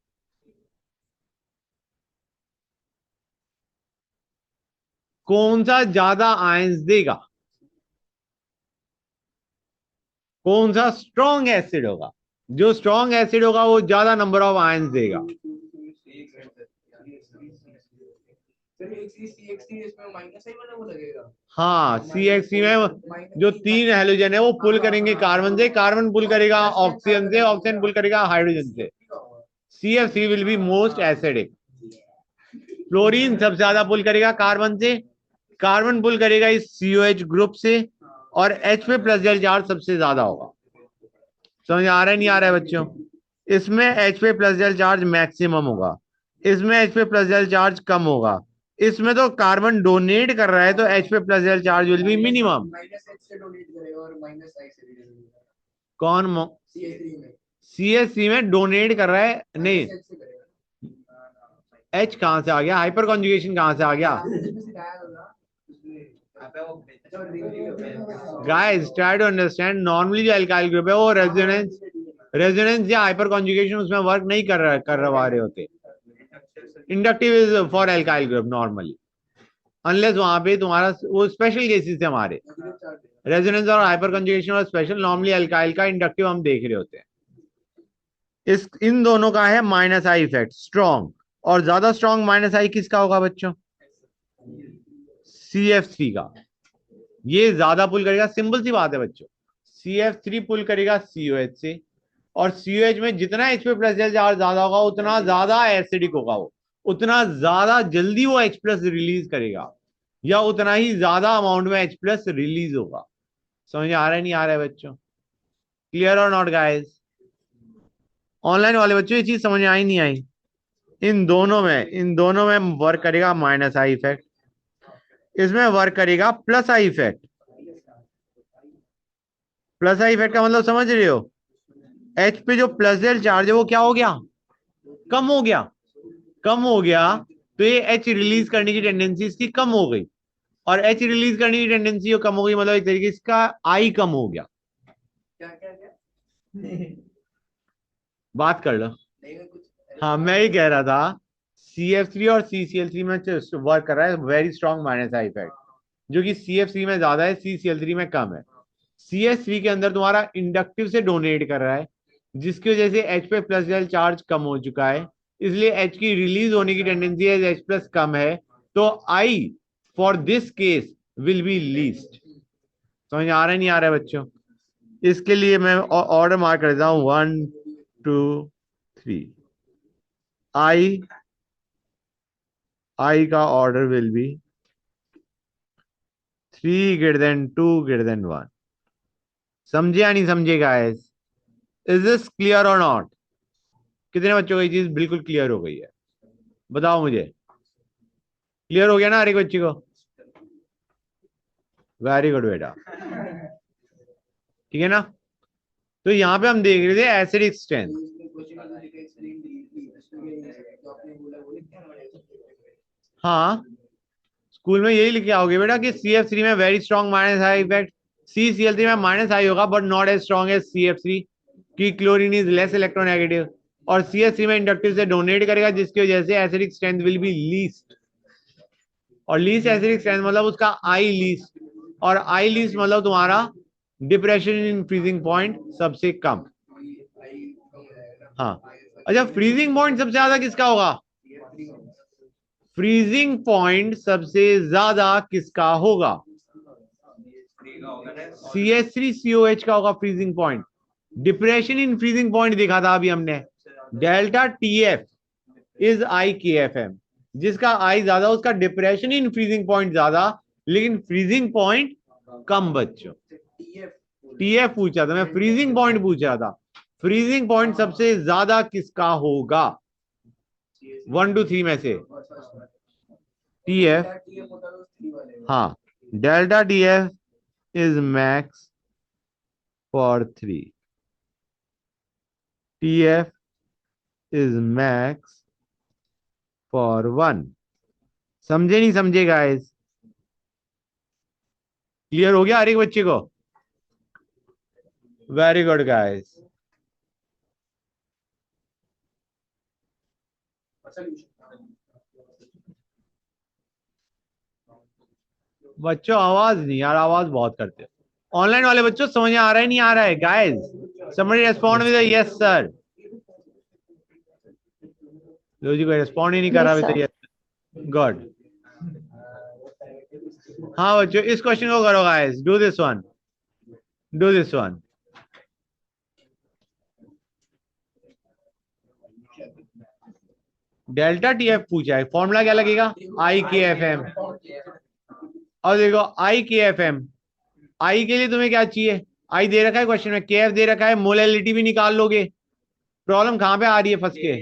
कौन सा ज्यादा आयंस देगा? कौन सा स्ट्रॉन्ग एसिड होगा? जो स्ट्रॉन्ग एसिड होगा वो ज्यादा नंबर ऑफ आयंस देगा। हाँ, CH3 में जो 3 हेलोजन है वो पुल करेंगे कार्बन से, कार्बन पुल करेगा ऑक्सीजन से, ऑक्सीजन पुल करेगा हाइड्रोजन से। CF3 will be most acidic. Fluorine सबसे ज्यादा पुल करेगा कार्बन से, कार्बन पुल करेगा इस COH ग्रुप से, और H पे प्लस जेल चार्ज सबसे ज्यादा होगा। समझ आ रहा है नहीं आ रहा है बच्चों? इसमें H पे प्लस जेल चार्ज मैक्सिमम होगा, इसमें H पे प्लस जेल चार्ज कम होगा। इसमें तो कार्बन डोनेट कर रहा है तो H पे प्लस जेल चार्ज विल बी मिनिमम। कौन CH3 में डोनेट कर रहा है? नहीं, H कहां से आ गया? हाइपर कॉन्जुगेशन कहां से आ गया? Guys try to understand, normally जो एल्काइल ग्रुप है वो रेजोनेंस या हाइपर कॉन्जुगेशन उसमें वर्क नहीं करवा रहे होते। Inductive is for alkyl group normally, unless वहां पे तुम्हारा वो स्पेशल केसेस है हमारे। रेजोनेंस और हाइपर कॉन्जुगेशन और स्पेशल, नॉर्मली एल्काइल का इंडक्टिव हम देख रहे होते हैं। इन दोनों का है माइनस आई इफेक्ट स्ट्रॉन्ग, और ज्यादा स्ट्रॉन्ग माइनस आई किसका होगा बच्चों? CF3 का। ये ज्यादा पुल करेगा, सिंपल सी बात है बच्चों। CF3 पुल करेगा COH से, और COH में जितना H पे प्लस चार्ज ज्यादा होगा उतना ज्यादा एसिडिक होगा वो, उतना ज्यादा जल्दी वो H प्लस रिलीज करेगा, या उतना ही ज्यादा अमाउंट में H प्लस रिलीज होगा। समझ आ रहा है नहीं आ रहा है बच्चों? क्लियर और नॉट गाइस? ऑनलाइन वाले बच्चों ये चीज समझ आई नहीं आई? इन दोनों में वर्क करेगा माइनस आई इफेक्ट, इसमें वर्क करेगा plus I effect. Plus I effect का मतलब समझ रहे हो? H पे जो प्लस डेल चार्ज है वो क्या हो गया? कम हो गया। कम हो गया तो ये H रिलीज करने की टेंडेंसी इसकी कम हो गई, और H रिलीज करने की टेंडेंसी कम हो गई मतलब एक तरीके इसका आई कम हो गया। बात कर लो। हाँ मैं ही कह रहा था CF3 और CCl3 में वर्क कर रहा है very strong minus I effect, जो कि CF3 में ज्यादा है, CCl3 में कम है। CS3 के अंदर तुम्हारा इंडक्टिव से डोनेट कर रहा है, जिसकी वजह से H पे प्लस L चार्ज कम हो चुका है, इसलिए H की रिलीज होने की टेंडेंसी है, H प्लस कम है, तो I for this case will be least. समझ आ रहा है नहीं आ रहा है बच्चों? इसके लिए मैं ऑर्डर मार्क कर देता हूं 1 2 3। I का order will be 3 greater than 2 greater than 1। समझे या नहीं समझे गाइस? इज दिस क्लियर और नॉट? कितने बच्चों को ये चीज बिल्कुल क्लियर हो गई है? बताओ मुझे। क्लियर हो गया ना हर एक बच्चे को? वेरी गुड बेटा, ठीक है ना? तो यहाँ पे हम देख रहे थे एसिडिक स्ट्रेंथ। हाँ, स्कूल में यही लिखे आओगे बेटा कि CF3 में very strong minus I effect, CCl3 में माइनस हाई होगा but not as strong as CF3, की क्लोरीन इज लेस इलेक्ट्रोनेगेटिव, और CH3 में इंडक्टिव से डोनेट करेगा, जिसकी वजह से acidic strength will be least. और लीस्ट एसिडिक स्ट्रेंथ मतलब उसका आई लीस्ट, और आई लीस्ट मतलब तुम्हारा डिप्रेशन इन फ्रीजिंग पॉइंट सबसे कम। हाँ, अच्छा, फ्रीजिंग पॉइंट सबसे ज्यादा किसका होगा? फ्रीजिंग पॉइंट सबसे ज्यादा किसका होगा? CH3COH का होगा freezing point. Depression in freezing point देखा था अभी हमने, डेल्टा TF इज IKFM, जिसका आई ज्यादा उसका डिप्रेशन इन फ्रीजिंग पॉइंट ज्यादा, लेकिन फ्रीजिंग पॉइंट कम। बच्चों TF पूछा था मैं, फ्रीजिंग पॉइंट पूछ रहा था। फ्रीजिंग पॉइंट सबसे ज्यादा किसका होगा 1 2 3 में से? TF, हाँ, delta TF is max for 3, TF is max for 1। समझे नहीं समझे गाइस? क्लियर हो गया हर एक बच्चे को? Very good guys. बच्चों आवाज नहीं यार, आवाज बहुत करते हो। ऑनलाइन वाले बच्चों समझ आ रहा है नहीं आ रहा है guys? Somebody respond with yes sir. लो जी, कोई रेस्पॉन्ड ही नहीं कर रहा विद यस। गुड। हाँ बच्चों, इस क्वेश्चन को करो guys, do this one, do this one. Delta TF पूछा है, फॉर्मूला क्या लगेगा? IKFM। और देखो IKFM, आई के लिए तुम्हें क्या चाहिए? आई दे रखा है क्वेश्चन में, KF दे रखा है, मोलैलिटी भी निकाल लोगे। प्रॉब्लम कहां पे आ रही है फंस के?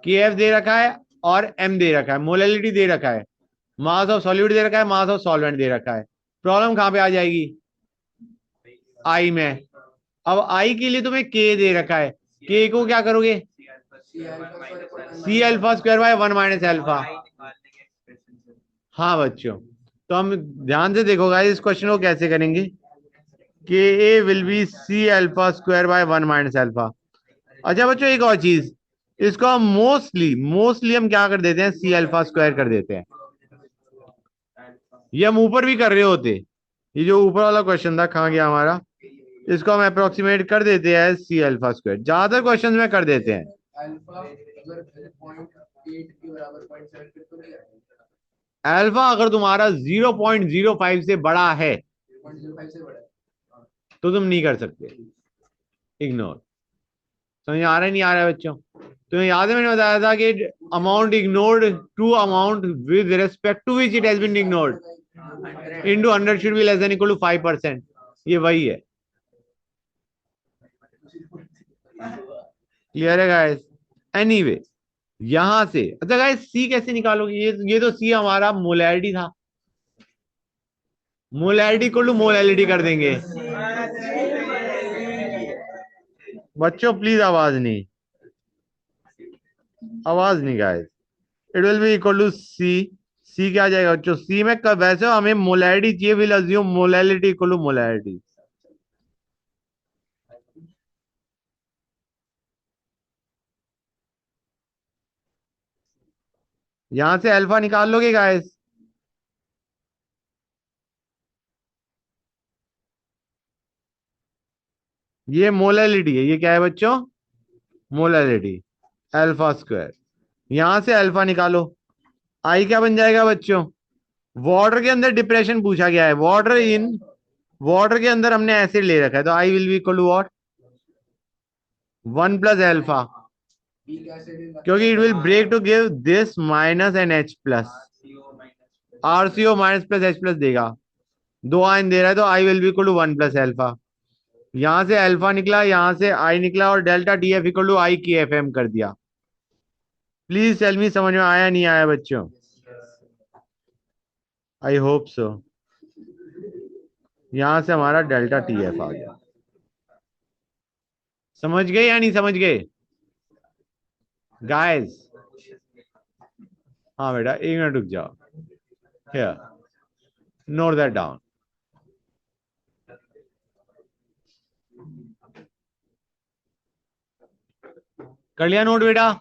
KF दे रखा है और M दे रखा है, मोलैलिटी दे रखा है, मास ऑफ सॉल्यूट दे रखा है, मास ऑफ सॉल्वेंट दे रखा है। प्रॉब्लम कहां पे आ जाएगी? आई में। अब आई के लिए तुम्हें K दे रखा है, K को क्या करोगे? C∝²/1 - alpha. हाँ बच्चों, तो हम ध्यान से देखो गाइस, इस क्वेश्चन को कैसे करेंगे। Ka will be C∝²/1 - alpha. अच्छा बच्चों, एक और चीज, इसको हम मोस्टली हम क्या कर देते हैं? C∝² कर देते हैं। ये हम ऊपर भी कर रहे होते, ये जो ऊपर वाला क्वेश्चन था कहाँ गया हमारा, इसको हम अप्रोक्सीमेट कर देते हैं C∝²। ज्यादातर क्वेश्चन में कर देते हैं। अल्फा अगर तुम्हारा 0.05 से बड़ा है तो तुम नहीं कर सकते, इग्नोर। समझ आ रहा है नहीं आ रहा है बच्चों? तुम्हें याद है मैंने बताया था कि amount ignored, to amount with respect to which it has been ignored into 100 should be less than equal to 5%। ये वही है। क्लियर है गाइस? एनीवे, यहां से अच्छा गाइस, सी कैसे निकालोगे? ये तो सी हमारा मोलैरिटी था, मोलैरिटी को मोलैलिटी कर देंगे। बच्चों प्लीज आवाज नहीं, आवाज नहीं guys. It will be equal to C. C क्या आ जाएगा बच्चों? सी में कब वैसे हमें मोलैरिटी चाहिए, will assume molality equal to molarity. यहां से अल्फा निकाल लोगे गाइस? ये मोलैलिटी है, ये क्या है बच्चों? Molality, alpha square. यहां से अल्फा निकालो, आई क्या बन जाएगा बच्चों? वाटर के अंदर डिप्रेशन पूछा गया है, वाटर के अंदर हमने एसिड ले रखा है, तो आई will be equal to what? 1 + alpha, weak acid is nothing क्योंकि it but will break to give this minus N H plus, CO minus RCO minus plus H plus देगा। दो आयन दे रहा है, तो आई will be equal to 1 + alpha. यहां से अल्फा निकला, यहां से आई निकला, और delta D F equal to I K F M कर दिया। प्लीज टेल मी, समझ में आया नहीं आया बच्चों? I hope so. यहां से हमारा डेल्टा टी एफ आ गया। समझ गए या नहीं समझ गए गाइस? हाँ बेटा, 1 मिनट रुक जाओ। Here, note that down. कर लिया नोट बेटा?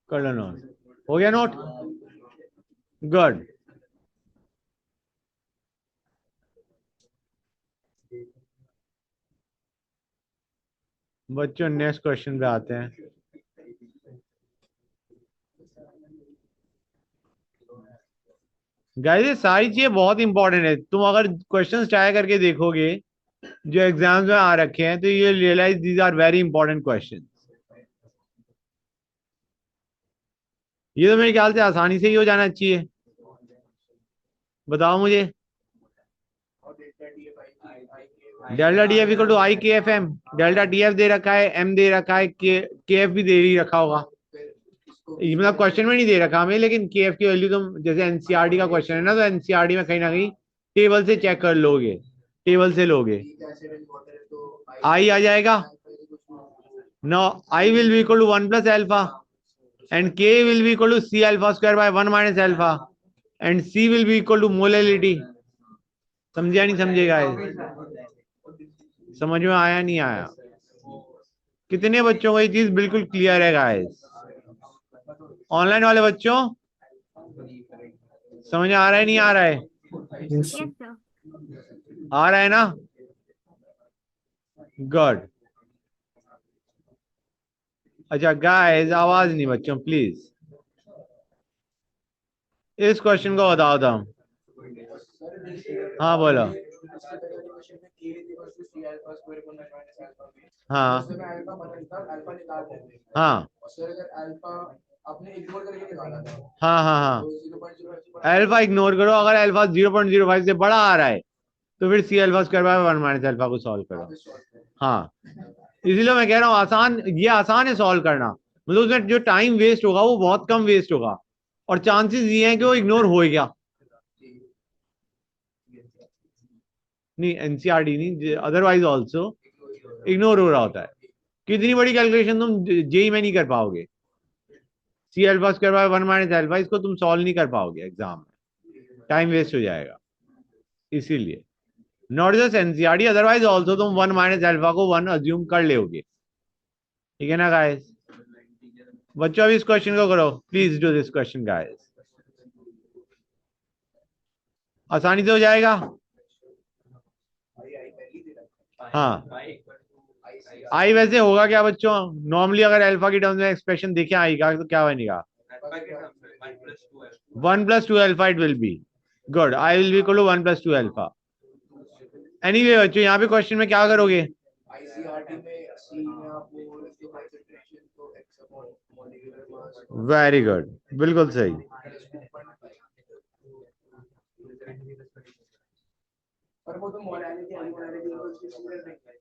कर लो नोट, हो गया नोट? गुड। बच्चों नेक्स्ट क्वेश्चन पे आते हैं। गाइस ये सारी चीजें बहुत इंपॉर्टेंट है, तुम अगर क्वेश्चंस ट्राई करके देखोगे जो एग्जाम्स में आ रखे हैं, तो ये realize these are very important question. ये तो मेरे ख्याल से आसानी से ही हो जाना चाहिए, बताओ मुझे। और delta DFI delta D F equal to I K F M, delta D F दे रखा है, एम दे रखा है, के एफ भी दे ही रखा होगा। फिर इसको ये मतलब क्वेश्चन में नहीं दे रखा हमें, लेकिन के एफ की वैल्यू तुम जैसे एनसीईआरटी का क्वेश्चन है ना, तो एनसीईआरटी में कहीं ना कहीं टेबल से चेक कर लोगे, टेबल से लोगे, weak acid and water है तो आई आ जाएगा। No, I will be equal to 1 + alpha, and K will be equal to C alpha square by 1 minus alpha, and C will be equal to molality। समझे नहीं समझेगा? समझ में आया नहीं आया? कितने बच्चों को ये चीज बिल्कुल क्लियर है गाइस? ऑनलाइन वाले बच्चों समझ आ रहा है नहीं आ रहा है? Yes, sir. आ रहा है ना? गुड। अच्छा गाइस, आवाज नहीं बच्चों प्लीज। इस क्वेश्चन को बताओ तुम। हाँ बोलो। हाँ हाँ हाँ हाँ हाँ, अल्फा इग्नोर करो, अगर अल्फा 0.05 से बड़ा आ रहा है तो फिर C alpha square by 1 minus alpha को सॉल्व करो। हाँ, इसीलिए मैं कह रहा हूँ आसान, ये आसान है सॉल्व करना, मतलब उसमें जो टाइम वेस्ट होगा वो बहुत कम वेस्ट होगा, और चांसेस ये हैं कि वो इग्नोर हो गया। नहीं एनसीईआरटी नहीं, अदरवाइज ऑल्सो इग्नोर हो रहा होता है। कितनी बड़ी कैलकुलेशन तुम जेई में नहीं कर पाओगे, C alpha square by 1 minus alpha इसको तुम सॉल्व नहीं कर पाओगे एग्जाम में, टाइम वेस्ट हो जाएगा। इसीलिए not just NCERT, otherwise also तुम 1 माइनस अल्फा को 1 अज्यूम कर लोगे। ठीक है ना गाइस? बच्चों अभी इस क्वेश्चन को करो, please do this question guys, आसानी से हो जाएगा। हाँ, आई वैसे होगा क्या बच्चों? नॉर्मली अगर अल्फा की टर्म्स में एक्सप्रेशन देखे आई का, तो क्या बनेगा? 1 + 2 alpha it will be. Good, I will be equal to 1 + 2 alpha. Anyway बच्चों, यहाँ पे क्वेश्चन में क्या करोगे? आईसीआरटी में सी में आप वो रखते हो कंसंट्रेशन तो x upon molecular mass vary good, बिल्कुल सही। पर वो तो मोलैलिटी एनमोलैलिटी को उसके स्टूडेंट नहीं है।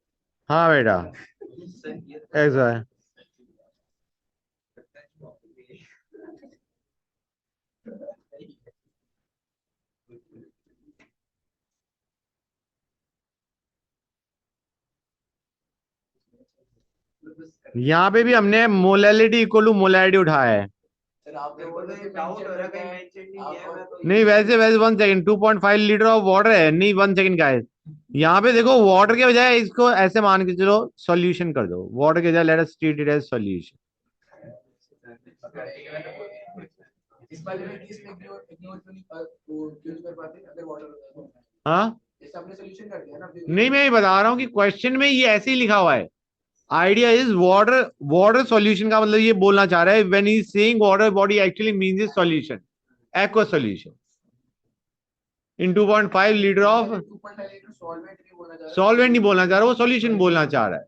हाँ बेटा, ऐसा है। यहाँ पे भी हमने मोलैलिटी इक्वल टू मोलैरिटी उठाया है। सर आप मेरे को तो ये डाउट हो रहा है, कहीं मेंशन नहीं किया है, मैं तो नहीं वैसे वैसे 1 सेकंड, 2.5 लीटर ऑफ वाटर है, नहीं 1 सेकंड गाइस। यहाँ पे देखो वाटर के बजाय इसको ऐसे मान के चलो सॉल्यूशन कर दो, वाटर के बजाय let us treat it as solution. इस बारे में केस में इग्नोर नहीं वो क्यों नहीं कर पाते अगर वाटर होता है? हाँ जैसे आपने सॉल्यूशन कर दिया ना नहीं, मैं ये बता रहा हूँ कि क्वेश्चन में ये ऐसे ही लिखा हुआ है। Idea is water, water solution का मतलब ये बोलना चाह रहा है when he is saying water body actually means is solution, aqua solution in 2.5 litre of 2.5 litre solvent नहीं बोलना चाह रहा, सॉल्वेंट नहीं बोलना चाह रहा, वो सॉल्यूशन बोलना चाह रहा है।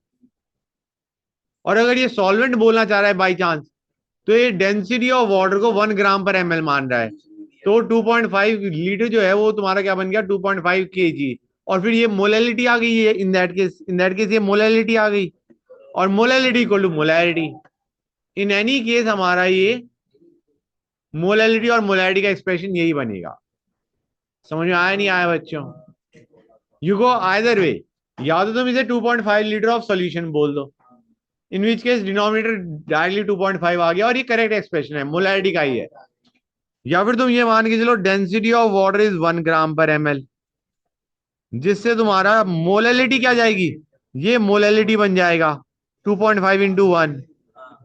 और अगर ये सॉल्वेंट बोलना चाह रहा है बाई चांस, तो ये डेंसिटी ऑफ वाटर को 1 ग्राम पर ml मान रहा है, तो 2.5 लीटर जो है वो तुम्हारा क्या बन गया 2.5 kg। और फिर ये मोलैलिटी आ गई है, इन दैट केस ये मोलैलिटी आ गई, और molality equal to molarity. In any case हमारा ये मोलैलिटी और मोलैरिटी का एक्सप्रेशन यही बनेगा। समझ में आया नहीं आया बच्चों? यू गो आइदर वे, या तो तुम इसे 2.5 लीटर ऑफ सॉल्यूशन बोल दो, इन विच केस डिनोमिनेटर डायरेक्टली 2.5 आ गया और ये करेक्ट एक्सप्रेशन है, मोलैरिटी का ही है। या फिर तुम ये मान के चलो density of water is 1 gram पर ml, जिससे तुम्हारा मोलैलिटी क्या जाएगी, ये मोलैलिटी बन जाएगा 2.5 इंटू 1,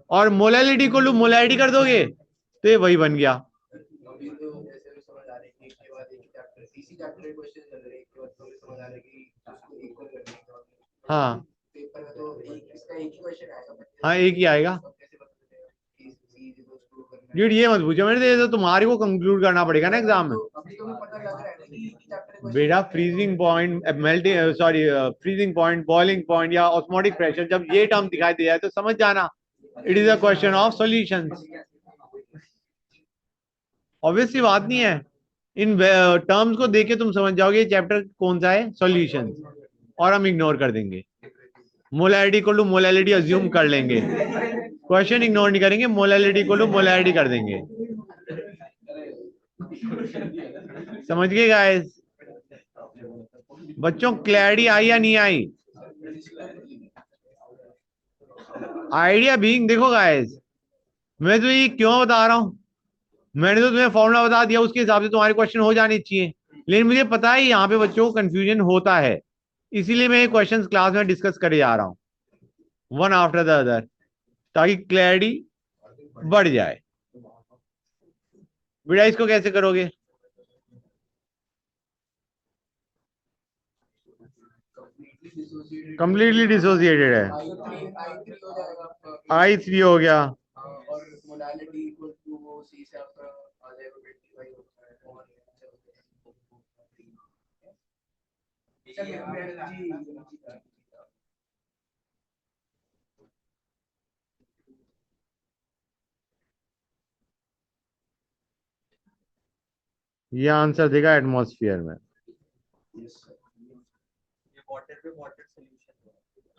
और मोलैलिटी को मोलैरिटी कर दोगे तो ये वही बन गया। अभी तो जैसे भी समझ आ रही है कि बाद एक चैप्टर इसी चैप्टर के क्वेश्चन चल रहे हैं एक बार तो समझ आ रहा है कि उसको इक्वल करने का हाँ पेपर में तो एक इसका एक ही क्वेश्चन आएगा हाँ एक ही आएगा। कैसे पता चलेगा कि सी को स्क्रू करना है? ड्यूड ये मत पूछो मेरे से, तो तुम्हारे को कंक्लूड करना पड़ेगा ना एग्जाम में। अभी तो हमें पता लग रहा है ना कि एक ही चैप्टर क्वेश्चन बेटा freezing point, melting sorry freezing point, boiling point या ऑस्मोटिक प्रेशर, जब ये टर्म दिखाई दे जाए तो समझ जाना it is a question of solutions. Obviously बात नहीं है, इन टर्म्स को देख के तुम समझ जाओगे ये चैप्टर कौन सा है, सॉल्यूशंस, और हम इग्नोर कर देंगे मोलैरिटी को टू मोलैलिटी अज्यूम कर लेंगे, क्वेश्चन इग्नोर नहीं करेंगे, मोलैलिटी को टू मोलैलिटी कर देंगे। समझ गए गाइस? बच्चों क्लैरिटी आई या नहीं आई? आइडिया बीइंग, देखो गाइस मैं तो ये क्यों बता रहा हूं, मैंने तो तुम्हें फॉर्मूला बता दिया, उसके हिसाब से तुम्हारे क्वेश्चन हो जाने चाहिए, लेकिन मुझे पता है यहाँ पे बच्चों को कंफ्यूजन होता है, इसीलिए मैं ये क्वेश्चन क्लास में डिस्कस करे जा रहा हूं वन आफ्टर द अदर, ताकि क्लैरिटी बढ़ जाए। बेटा इसको कैसे करोगे? कंप्लीटली डिसोसिएटेड है, I3 हो जाएगा आपका I3 हो गया, और मोडालिटी इक्वल टू वो सी से आपका आ जाएगा 25 होता है और चलिए ये आंसर देगा एटमॉस्फेयर में। ये वाटर पे वाटर सॉल्यूशन।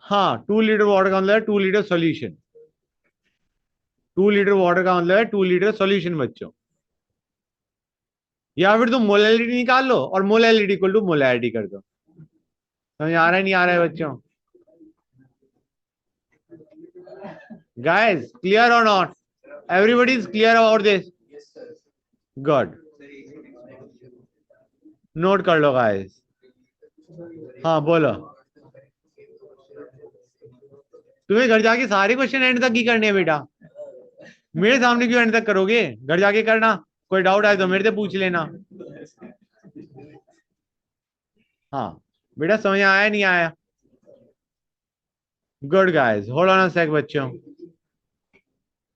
हाँ 2 लीटर वाटर का मतलब है 2 लीटर सॉल्यूशन, 2 लीटर वाटर का मतलब है 2 लीटर सॉल्यूशन बच्चों। या फिर तुम मोलैलिटी निकाल लो और मोलैलिटी इक्वल टू मोलैरिटी कर दो। समझ आ रहा है नहीं आ रहा है बच्चों? गाइस क्लियर और not? Everybody is clear about this? Good, note कर लो गाइस। हाँ बोलो, तुम्हें घर जाके सारे क्वेश्चन एंड तक ही करने हैं बेटा, मेरे सामने क्यों एंड तक करोगे, घर जाके करना, कोई डाउट आए तो मेरे से पूछ लेना। हाँ बेटा समझ आया नहीं आया? Good guys, hold on a sec बच्चों।